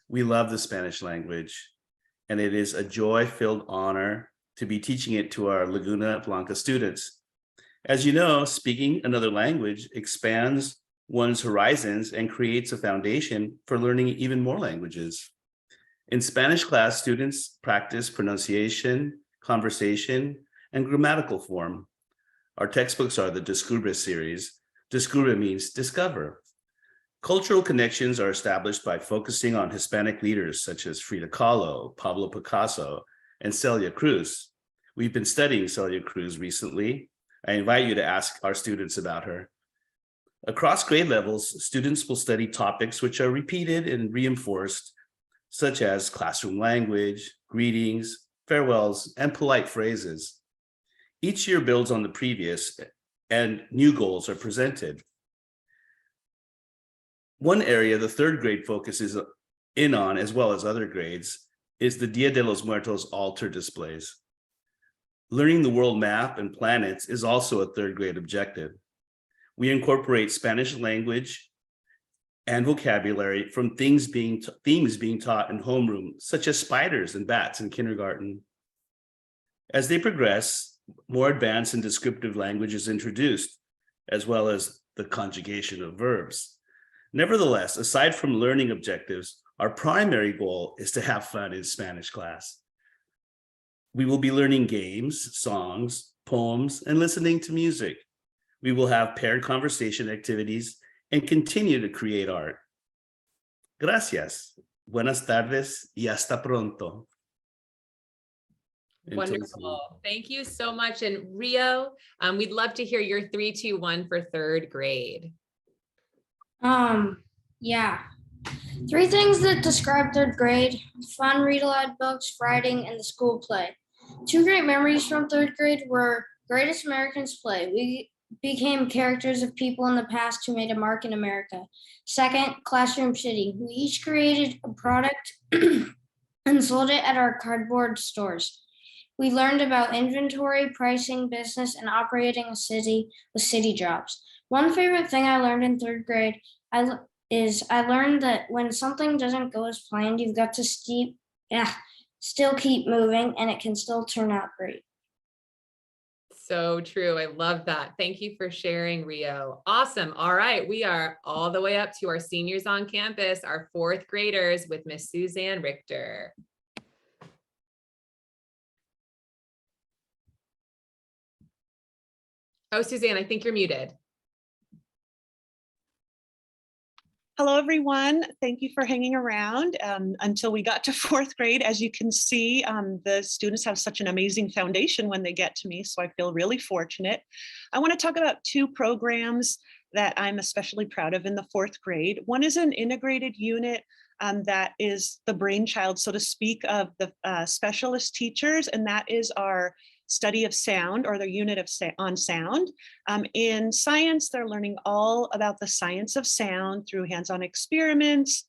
S14: We love the Spanish language and it is a joy-filled honor to be teaching it to our Laguna Blanca students. As you know, speaking another language expands one's horizons and creates a foundation for learning even more languages. In Spanish class, students practice pronunciation, conversation, and grammatical form. Our textbooks are the Descubre series. Descubre means discover. Cultural connections are established by focusing on Hispanic leaders such as Frida Kahlo, Pablo Picasso, and Celia Cruz. We've been studying Celia Cruz recently. I invite you to ask our students about her. Across grade levels, students will study topics which are repeated and reinforced, such as classroom language, greetings, farewells, and polite phrases. Each year builds on the previous, and new goals are presented. One area the third grade focuses in on, as well as other grades, is the Dia de los Muertos altar displays. Learning the world map and planets is also a third grade objective. We incorporate Spanish language and vocabulary from themes being taught in homeroom, such as spiders and bats in kindergarten. As they progress, more advanced and descriptive language is introduced, as well as the conjugation of verbs. Nevertheless, aside from learning objectives, our primary goal is to have fun in Spanish class. We will be learning games, songs, poems, and listening to music. We will have paired conversation activities and continue to create art. Gracias. Buenas tardes y hasta pronto.
S1: Wonderful. Thank you so much. And Rio, we'd love to hear your 3, 2, 1 for third grade.
S8: Yeah. 3 things that describe third grade: fun read-aloud books, writing, and the school play. 2 great memories from third grade were Greatest Americans Play. We became characters of people in the past who made a mark in America. Second, Classroom City. We each created a product and sold it at our cardboard stores. We learned about inventory, pricing, business, and operating a city with city jobs. One favorite thing I learned in third grade is I learned that when something doesn't go as planned, you've got to still keep moving and it can still turn out great.
S1: So true. I love that. Thank you for sharing, Rio. Awesome. All right. We are all the way up to our seniors on campus, our 4th graders with Miss Suzanne Richter. Oh, Suzanne, I think you're muted.
S15: Hello, everyone. Thank you for hanging around until we got to 4th grade. As you can see, the students have such an amazing foundation when they get to me, so I feel really fortunate. I want to talk about 2 programs that I'm especially proud of in the 4th grade. One is an integrated unit that is the brainchild, so to speak, of the specialist teachers, and that is our study of sound, or their unit of on sound. In science, they're learning all about the science of sound through hands-on experiments.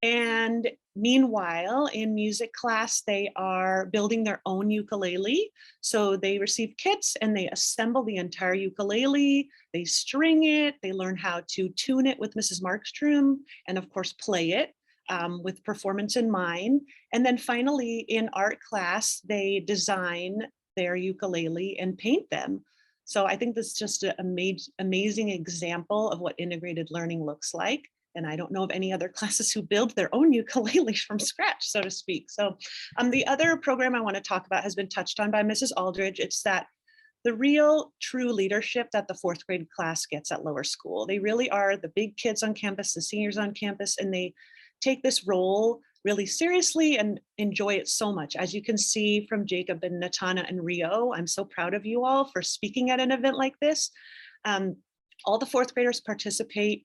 S15: And meanwhile, in music class, they are building their own ukulele. So they receive kits and they assemble the entire ukulele, they string it, they learn how to tune it with Mrs. Markstrom, and of course, play it with performance in mind. And then finally, in art class, they design their ukulele and paint them. So I think this is just an amazing example of what integrated learning looks like. And I don't know of any other classes who build their own ukuleles from scratch, so to speak. So the other program I want to talk about has been touched on by Mrs. Aldridge. It's that the real true leadership that the 4th grade class gets at Lower School. They really are the big kids on campus, the seniors on campus, and they take this role really seriously and enjoy it so much. As you can see from Jacob and Natana and Rio, I'm so proud of you all for speaking at an event like this. All the 4th graders participate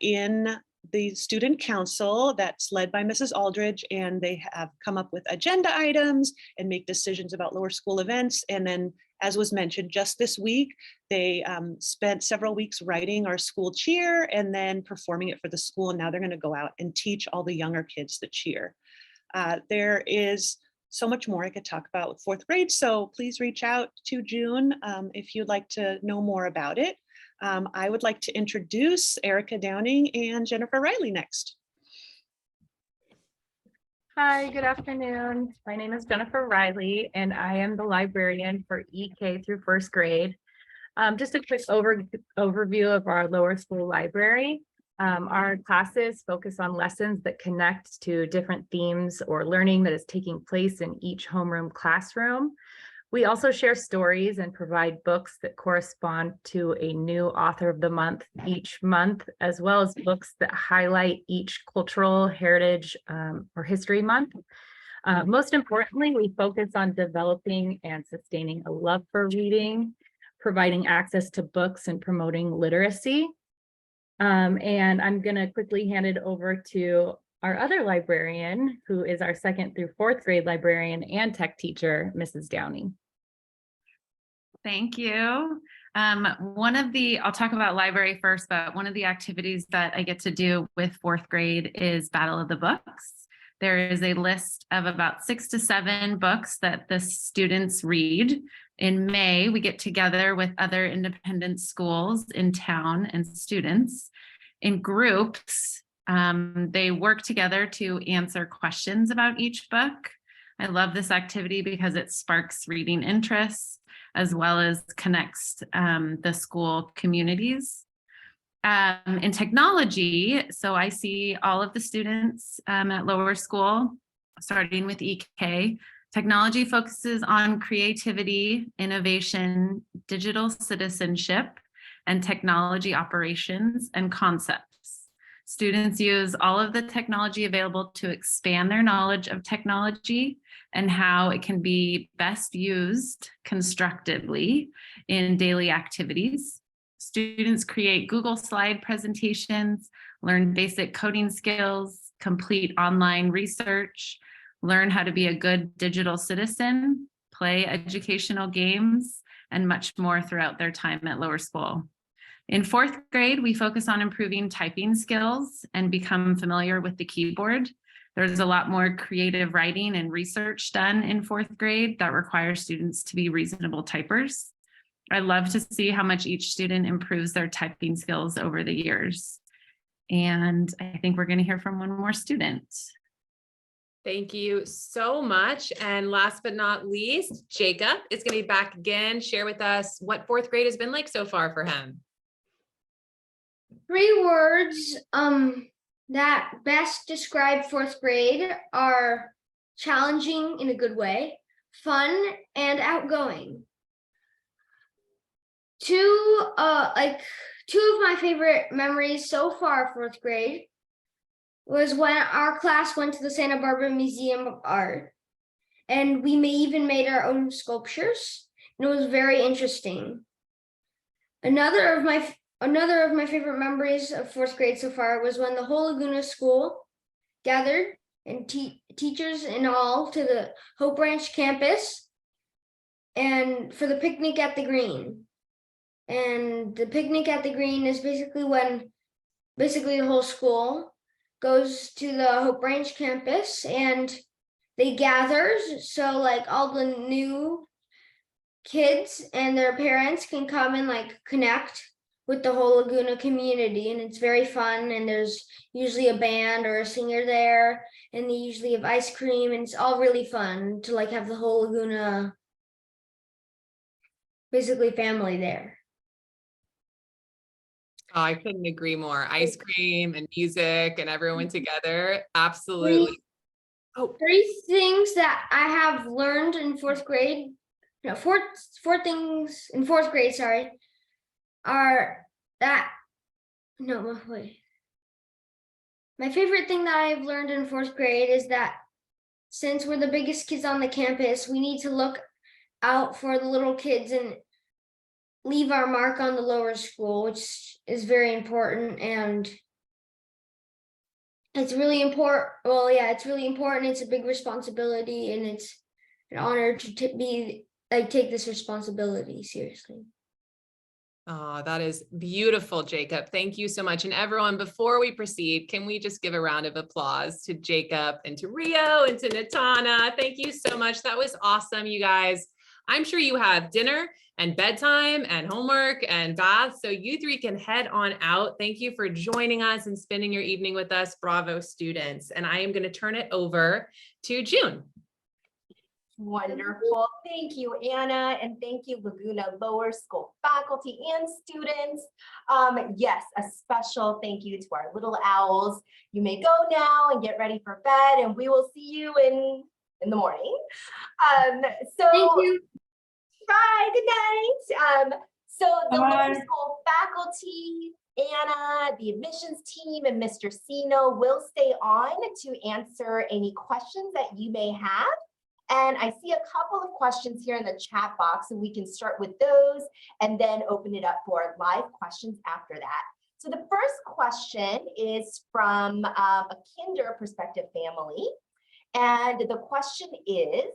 S15: in the student council that's led by Mrs. Aldridge, and they have come up with agenda items and make decisions about Lower School events. And then, as was mentioned, just this week, they spent several weeks writing our school cheer and then performing it for the school. And now they're going to go out and teach all the younger kids the cheer. There is so much more I could talk about with 4th grade, so please reach out to June if you'd like to know more about it. I would like to introduce Erica Downing and Jennifer Riley next.
S16: Hi, good afternoon. My name is Jennifer Riley, and I am the librarian for EK through 1st grade. Just a quick overview of our Lower School library. Our classes focus on lessons that connect to different themes or learning that is taking place in each homeroom classroom. We also share stories and provide books that correspond to a new author of the month each month, as well as books that highlight each cultural heritage or history month. Most importantly, we focus on developing and sustaining a love for reading, providing access to books, and promoting literacy. And I'm going to quickly hand it over to our other librarian, who is our 2nd through 4th grade librarian and tech teacher, Mrs. Downing.
S17: Thank you. I'll talk about library first, but one of the activities that I get to do with 4th grade is Battle of the Books. There is a list of about 6 to 7 books that the students read. In May, we get together with other independent schools in town and students in groups. They work together to answer questions about each book. I love this activity because it sparks reading interests as well as connects the school communities. In technology, so I see all of the students at Lower School, starting with EK. Technology focuses on creativity, innovation, digital citizenship, and technology operations and concepts. Students use all of the technology available to expand their knowledge of technology and how it can be best used constructively in daily activities. Students create Google slide presentations, learn basic coding skills, complete online research, learn how to be a good digital citizen, play educational games, and much more throughout their time at Lower School. In 4th grade, we focus on improving typing skills and become familiar with the keyboard. There's a lot more creative writing and research done in 4th grade that requires students to be reasonable typers. I love to see how much each student improves their typing skills over the years. And I think we're going to hear from one more student.
S1: Thank you so much. And last but not least, Jacob is going to be back again, share with us what 4th grade has been like so far for him.
S5: 3 words that best describe 4th grade are challenging in a good way, fun, and outgoing. Two of my favorite memories so far 4th grade was when our class went to the Santa Barbara Museum of Art, and we even made our own sculptures, and it was very interesting. Another of my another of my favorite memories of fourth grade so far was when the whole Laguna school gathered and teachers and all to the Hope Branch campus and for the picnic at the Green. And the picnic at the Green is basically when the whole school goes to the Hope Branch campus and they gather. So like all the new kids and their parents can come and like connect with the whole Laguna community, and it's very fun. And there's usually a band or a singer there, and they usually have ice cream, and it's all really fun to like have the whole Laguna basically family there.
S1: Oh, I couldn't agree more. Ice cream and music and everyone together. Absolutely.
S5: Oh, 3 things that I have learned in fourth grade. No, four things in fourth grade, sorry, are that, no, wait. My favorite thing that I've learned in fourth grade is that since we're the biggest kids on the campus, we need to look out for the little kids and leave our mark on the lower school, which is very important. And it's really important. Well, yeah, it's really important. It's a big responsibility, and it's an honor to take this responsibility seriously.
S1: Oh, that is beautiful, Jacob. Thank you so much. And everyone, before we proceed, can we just give a round of applause to Jacob and to Rio and to Natana? Thank you so much. That was awesome, you guys. I'm sure you have dinner and bedtime and homework and bath, so you 3 can head on out. Thank you for joining us and spending your evening with us, Bravo students. And I am going to turn it over to June.
S2: Wonderful. Thank you, Anna, and thank you, Laguna Lower School faculty and students. Yes, a special thank you to our little owls. You may go now and get ready for bed, and we will see you in the morning. Thank
S5: you.
S2: Bye, good night. So the Lower School faculty, Anna, the admissions team, and Mr. Sino will stay on to answer any questions that you may have. And I see a couple of questions here in the chat box, and we can start with those and then open it up for live questions after that. So the first question is from a kinder perspective family. And the question is,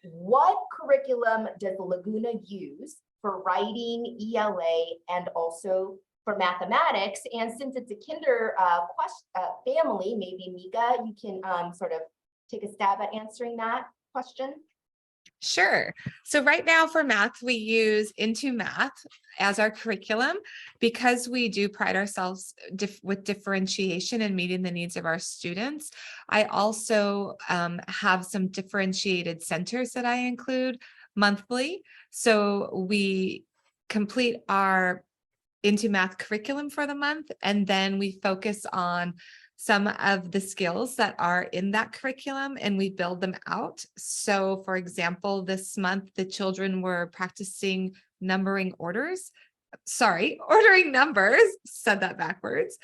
S2: what curriculum does Laguna use for writing, ELA, and also for mathematics? And since it's a kinder family, maybe Mika, you can sort of take a stab at answering that question.
S6: Sure. So right now for math, we use Into Math as our curriculum because we do pride ourselves with differentiation and meeting the needs of our students. I also have some differentiated centers that I include monthly. So we complete our Into Math curriculum for the month, and then we focus on some of the skills that are in that curriculum and we build them out. So for example, this month, the children were practicing ordering numbers, said that backwards.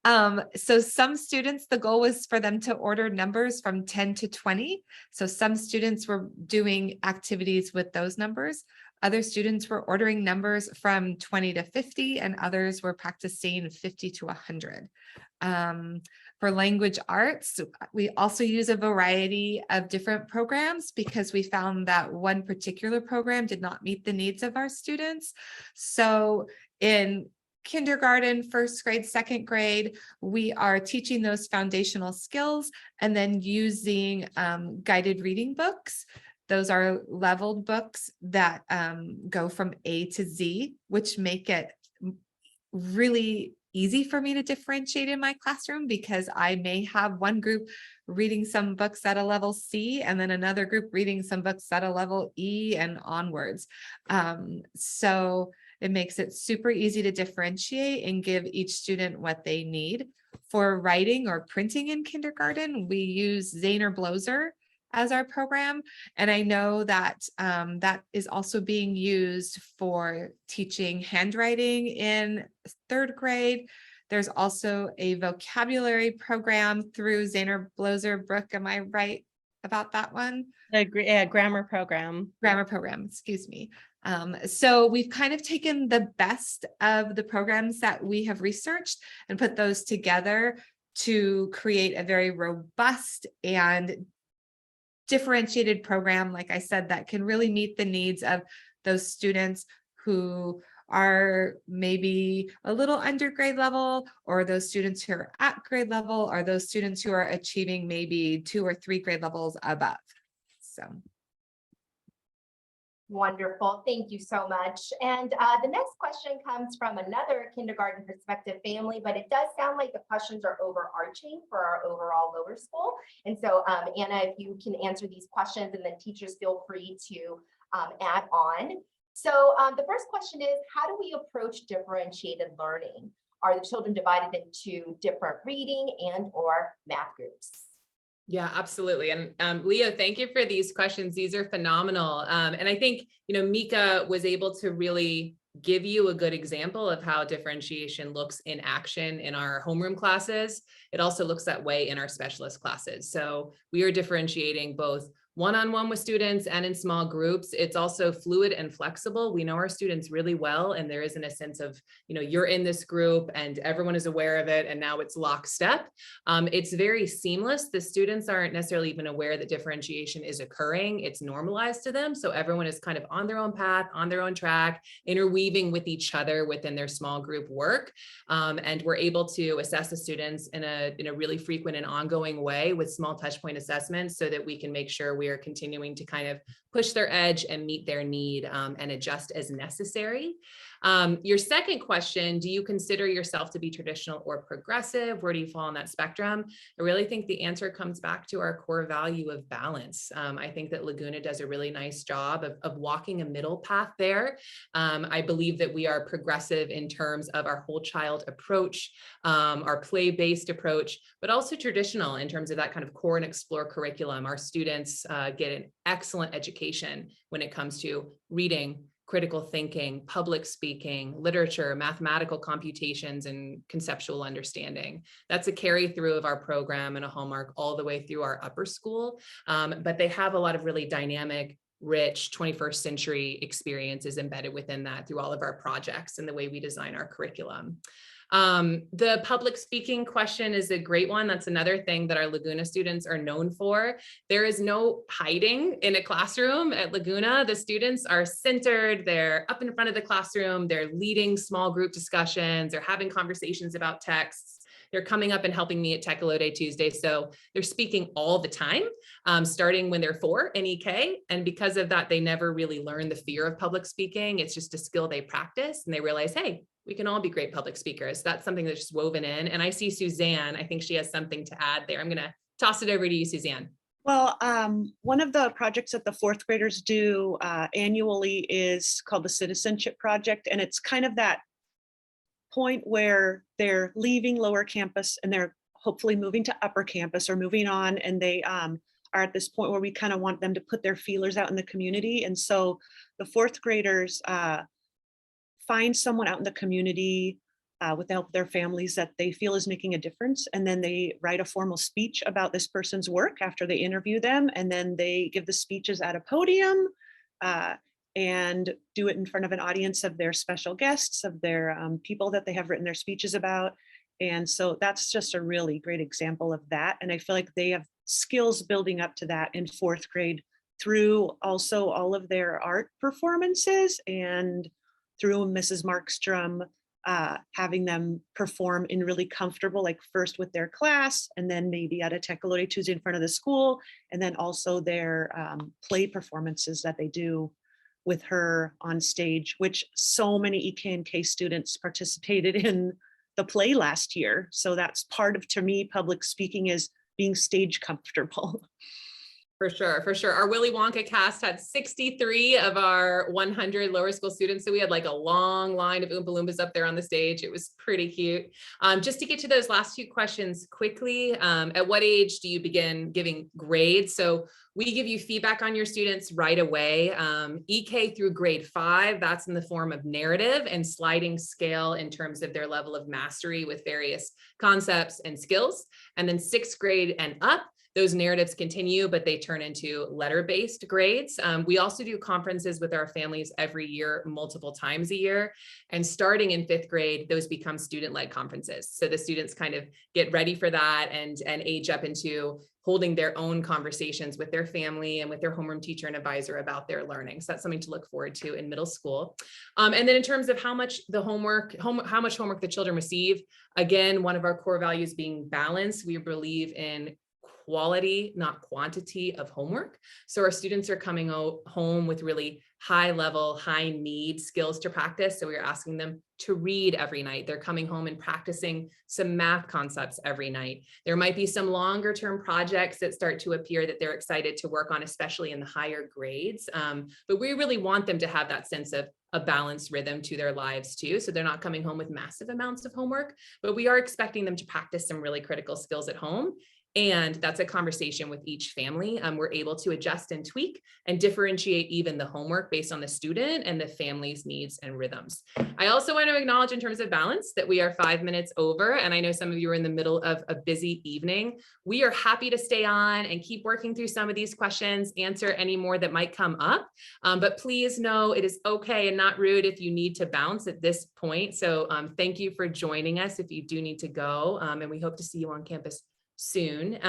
S6: So some students, the goal was for them to order numbers from 10 to 20. So some students were doing activities with those numbers. Other students were ordering numbers from 20 to 50, and others were practicing 50 to 100. For language arts, we also use a variety of different programs because we found that one particular program did not meet the needs of our students. So in kindergarten, first grade, second grade, we are teaching those foundational skills and then using guided reading books. Those are leveled books that go from A to Z, which make it really easy for me to differentiate in my classroom because I may have one group reading some books at a level C and then another group reading some books at a level E and onwards. So it makes it super easy to differentiate and give each student what they need. For writing or printing in kindergarten, we use Zaner-Bloser as our program. And I know that that is also being used for teaching handwriting in third grade. There's also a vocabulary program through Zaner-Bloser. Brooke, am I right about that one?
S13: A grammar program.
S6: Grammar program, excuse me. So we've kind of taken the best of the programs that we have researched and put those together to create a very robust and differentiated program, like I said, that can really meet the needs of those students who are maybe a little under grade level, or those students who are at grade level, or those students who are achieving maybe 2 or 3 grade levels above. So.
S2: Wonderful. Thank you so much. And the next question comes from another kindergarten perspective family, but it does sound like the questions are overarching for our overall lower school. And so Anna, if you can answer these questions, and then teachers feel free to add on. So the first question is, how do we approach differentiated learning? Are the children divided into different reading and or math groups?
S1: Yeah, absolutely. And Leo, thank you for these questions. These are phenomenal. And I think, Mika was able to really give you a good example of how differentiation looks in action in our homeroom classes. It also looks that way in our specialist classes. So we are differentiating both one-on-one with students and in small groups. It's also fluid and flexible. We know our students really well, and there isn't a sense of, you're in this group and everyone is aware of it and now it's lockstep. It's very seamless. The students aren't necessarily even aware that differentiation is occurring. It's normalized to them. So everyone is kind of on their own path, on their own track, interweaving with each other within their small group work. And we're able to assess the students in a really frequent and ongoing way with small touch point assessments, so that we can make sure we are continuing to kind of push their edge and meet their need and adjust as necessary. Your second question, do you consider yourself to be traditional or progressive? Where do you fall on that spectrum? I really think the answer comes back to our core value of balance. I think that Laguna does a really nice job of walking a middle path there. I believe that we are progressive in terms of our whole child approach, our play-based approach, but also traditional in terms of that kind of core and explore curriculum. Our students get an excellent education when it comes to reading, critical thinking, public speaking, literature, mathematical computations, and conceptual understanding. That's a carry through of our program and a hallmark all the way through our upper school. But they have a lot of really dynamic, rich 21st century experiences embedded within that through all of our projects and the way we design our curriculum. The public speaking question is a great one. That's another thing that our Laguna students are known for. There is no hiding in a classroom at Laguna. The students are centered, they're up in front of the classroom, they're leading small group discussions, they're having conversations about texts. They're coming up and helping me at Tecolote Tuesday. So they're speaking all the time, starting when they're 4 in EK. And because of that, they never really learn the fear of public speaking. It's just a skill they practice, and they realize, hey, we can all be great public speakers. That's something that's just woven in. And I see Suzanne, I think she has something to add there. I'm gonna toss it over to you, Suzanne.
S15: Well, one of the projects that the 4th graders do annually is called the Citizenship Project. And it's kind of that point where they're leaving lower campus and they're hopefully moving to upper campus or moving on. And they are at this point where we kind of want them to put their feelers out in the community. And so the 4th graders find someone out in the community with the help of their families that they feel is making a difference. And then they write a formal speech about this person's work after they interview them. And then they give the speeches at a podium and do it in front of an audience of their special guests, of their people that they have written their speeches about. And so that's just a really great example of that. And I feel like they have skills building up to that in 4th grade through also all of their art performances and through Mrs. Markstrom having them perform in really comfortable, like first with their class and then maybe at a Tecolote Tuesday in front of the school, and then also their play performances that they do with her on stage, which so many EK and K students participated in the play last year. So that's part of, to me, public speaking is being stage comfortable.
S1: For sure, for sure. Our Willy Wonka cast had 63 of our 100 lower school students. So we had like a long line of Oompa Loompas up there on the stage. It was pretty cute. Just to get to those last 2 questions quickly, at what age do you begin giving grades? So we give you feedback on your students right away. EK through grade 5, that's in the form of narrative and sliding scale in terms of their level of mastery with various concepts and skills. And then 6th grade and up, those narratives continue, but they turn into letter-based grades. We also do conferences with our families every year, multiple times a year. And starting in 5th grade, those become student-led conferences. So the students kind of get ready for that and age up into holding their own conversations with their family and with their homeroom teacher and advisor about their learning. So that's something to look forward to in middle school. And then in terms of how much homework the children receive, again, one of our core values being balance. We believe in quality, not quantity of homework. So our students are coming home with really high level, high need skills to practice. So we're asking them to read every night. They're coming home and practicing some math concepts every night. There might be some longer term projects that start to appear that they're excited to work on, especially in the higher grades. But we really want them to have that sense of a balanced rhythm to their lives too. So they're not coming home with massive amounts of homework, but we are expecting them to practice some really critical skills at home. And that's a conversation with each family. We're able to adjust and tweak and differentiate even the homework based on the student and the family's needs and rhythms. I also want to acknowledge in terms of balance that we are 5 minutes over. And I know some of you are in the middle of a busy evening. We are happy to stay on and keep working through some of these questions, answer any more that might come up. But please know it is okay and not rude if you need to bounce at this point. So thank you for joining us if you do need to go. And we hope to see you on campus soon.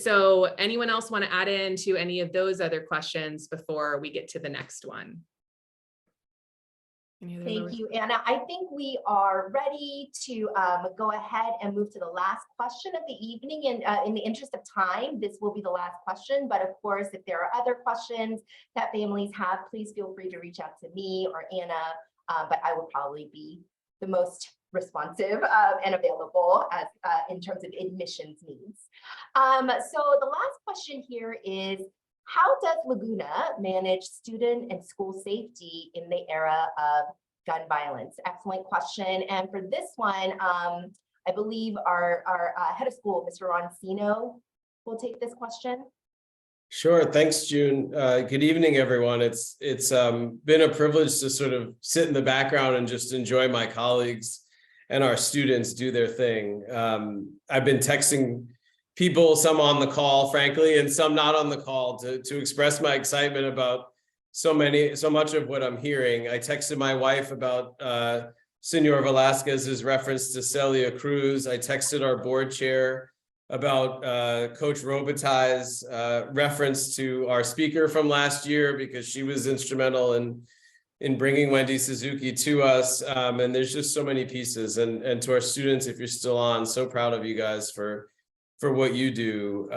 S1: So anyone else want to add into any of those other questions before we get to the next one?
S2: Thank you, Anna. I think we are ready to go ahead and move to the last question of the evening. And in the interest of time, this will be the last question. But of course, if there are other questions that families have, please feel free to reach out to me or Anna. But I will probably be the most responsive and available as in terms of admissions needs. So the last question here is, how does Laguna manage student and school safety in the era of gun violence? Excellent question. And for this one, I believe our head of school, Mr. Roncino, will take this question.
S18: Sure. Thanks, June. Good evening, everyone. It's been a privilege to sort of sit in the background and just enjoy my colleagues and our students do their thing. I've been texting people, some on the call, frankly, and some not on the call, to express my excitement about so much of what I'm hearing. I texted my wife about Senor Velasquez's reference to Celia Cruz. I texted our board chair about Coach Robitaille's reference to our speaker from last year, because she was instrumental in bringing Wendy Suzuki to us. And there's just so many pieces. And to our students, if you're still on, so proud of you guys for what you do.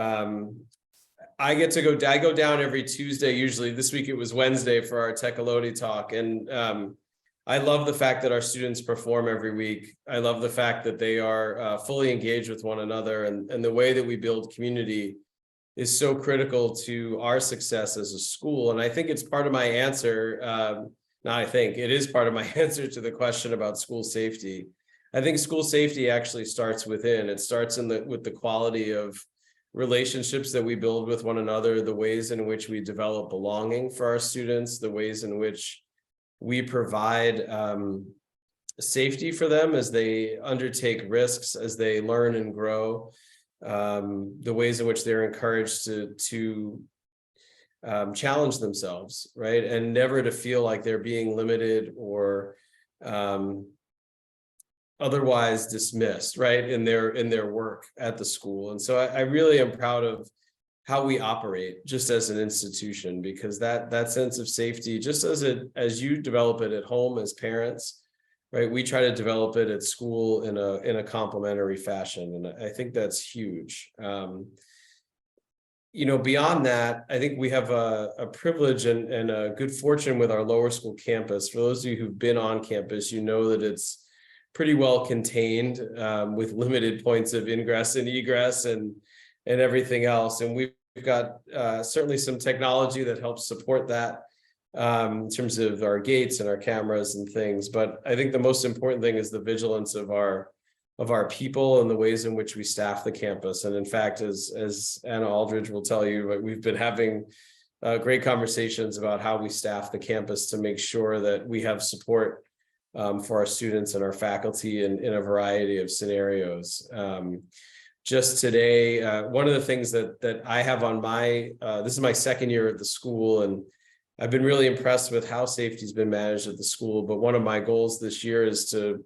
S18: I go down every Tuesday, usually. This week it was Wednesday for our Tecolote talk. And I love the fact that our students perform every week. I love the fact that they are fully engaged with one another, and the way that we build community is so critical to our success as a school. And I think it's part of my answer. It is part of my answer to the question about school safety. I think school safety actually starts within. It starts with the quality of relationships that we build with one another, the ways in which we develop belonging for our students, the ways in which we provide safety for them as they undertake risks, as they learn and grow, the ways in which they're encouraged to challenge themselves, right? And never to feel like they're being limited or otherwise dismissed, right, in their work at the school. And so I really am proud of how we operate just as an institution, because that sense of safety, just as you develop it at home as parents, right, we try to develop it at school in a complementary fashion. And I think that's huge. Beyond that, I think we have a privilege and a good fortune with our lower school campus. For those of you who've been on campus, you know that it's pretty well contained with limited points of ingress and egress and everything else. And we've got certainly some technology that helps support that in terms of our gates and our cameras and things. But I think the most important thing is the vigilance of our people and the ways in which we staff the campus. And in fact, as Anna Aldridge will tell you, we've been having great conversations about how we staff the campus to make sure that we have support for our students and our faculty in a variety of scenarios. just today, one of the things that I have on my, this is my second year at the school, and I've been really impressed with how safety's been managed at the school. But one of my goals this year is to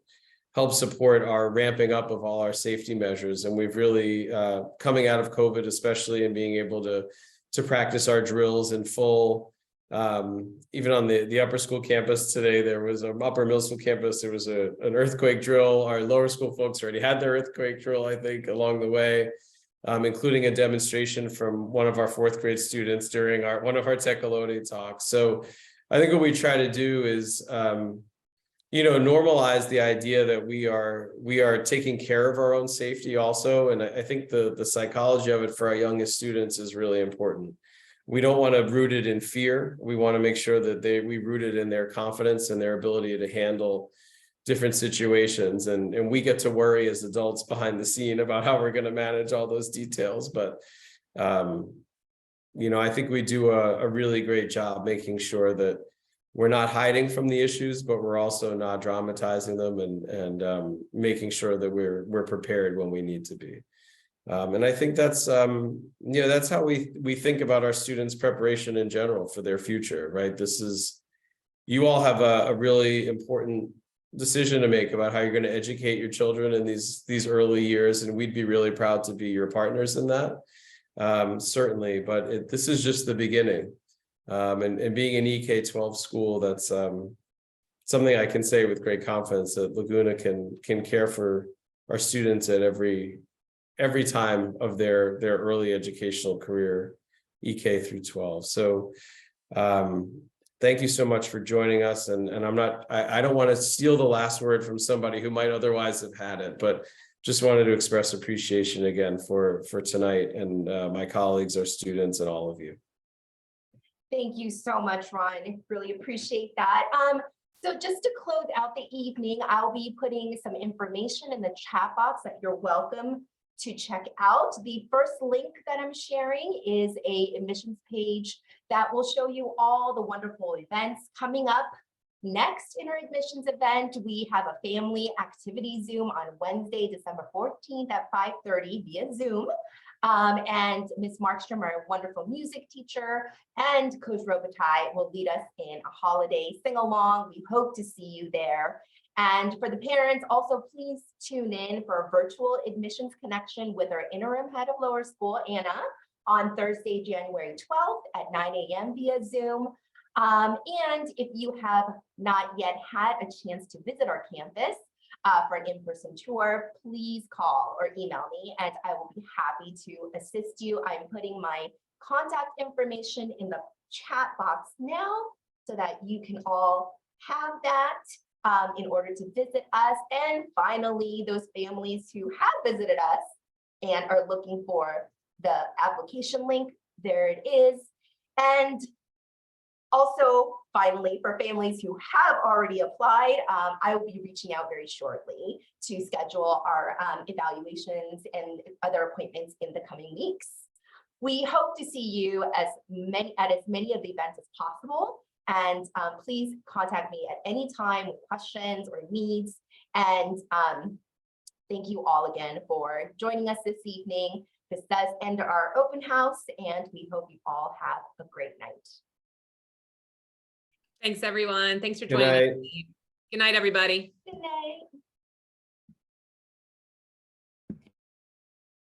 S18: help support our ramping up of all our safety measures. And we've really, coming out of COVID especially, and being able to practice our drills in full. Even on the upper school campus today, there was an upper middle school campus, there was an earthquake drill. Our lower school folks already had their earthquake drill, I think, along the way, including a demonstration from one of our fourth grade students during one of our Tecolote talks. So I think what we try to do is, normalize the idea that we are taking care of our own safety also. And I think the psychology of it for our youngest students is really important. We don't want to root it in fear. We want to make sure that we root it in their confidence and their ability to handle different situations. And we get to worry as adults behind the scene about how we're going to manage all those details. But, I think we do a really great job making sure that we're not hiding from the issues, but we're also not dramatizing them and making sure that we're prepared when we need to be. And I think that's that's how we think about our students' preparation in general for their future, right? You all have a really important decision to make about how you're going to educate your children in these early years, and we'd be really proud to be your partners in that, certainly. But this is just the beginning, and being an EK-12 school, that's something I can say with great confidence that Laguna can care for our students at every time of their early educational career, EK through 12. So thank you so much for joining us. And I don't want to steal the last word from somebody who might otherwise have had it, but just wanted to express appreciation again for tonight, and my colleagues, our students, and all of you.
S2: Thank you so much, Ron. Really appreciate that. So just to close out the evening, I'll be putting some information in the chat box that you're welcome to check out. The first link that I'm sharing is a admissions page that will show you all the wonderful events coming up. Next in our admissions event, we have a family activity Zoom on Wednesday, December 14th at 5:30 via Zoom. And Ms. Markstrom, our wonderful music teacher, and Coach Robitaille will lead us in a holiday sing-along. We hope to see you there. And for the parents, also please tune in for a virtual admissions connection with our interim head of lower school, Anna, on Thursday, January 12th at 9 a.m. via Zoom. And if you have not yet had a chance to visit our campus for an in-person tour, please call or email me and I will be happy to assist you. I'm putting my contact information in the chat box now so that you can all have that in order to visit us. And finally, those families who have visited us and are looking for the application link, there it is. And also, finally, for families who have already applied, I will be reaching out very shortly to schedule our evaluations and other appointments in the coming weeks. We hope to see you at as many of the events as possible. And please contact me at any time with questions or needs. And thank you all again for joining us this evening. This does end our open house, and we hope you all have a great night.
S1: Thanks, everyone. Thanks for joining us. Good night, everybody.
S2: Good night.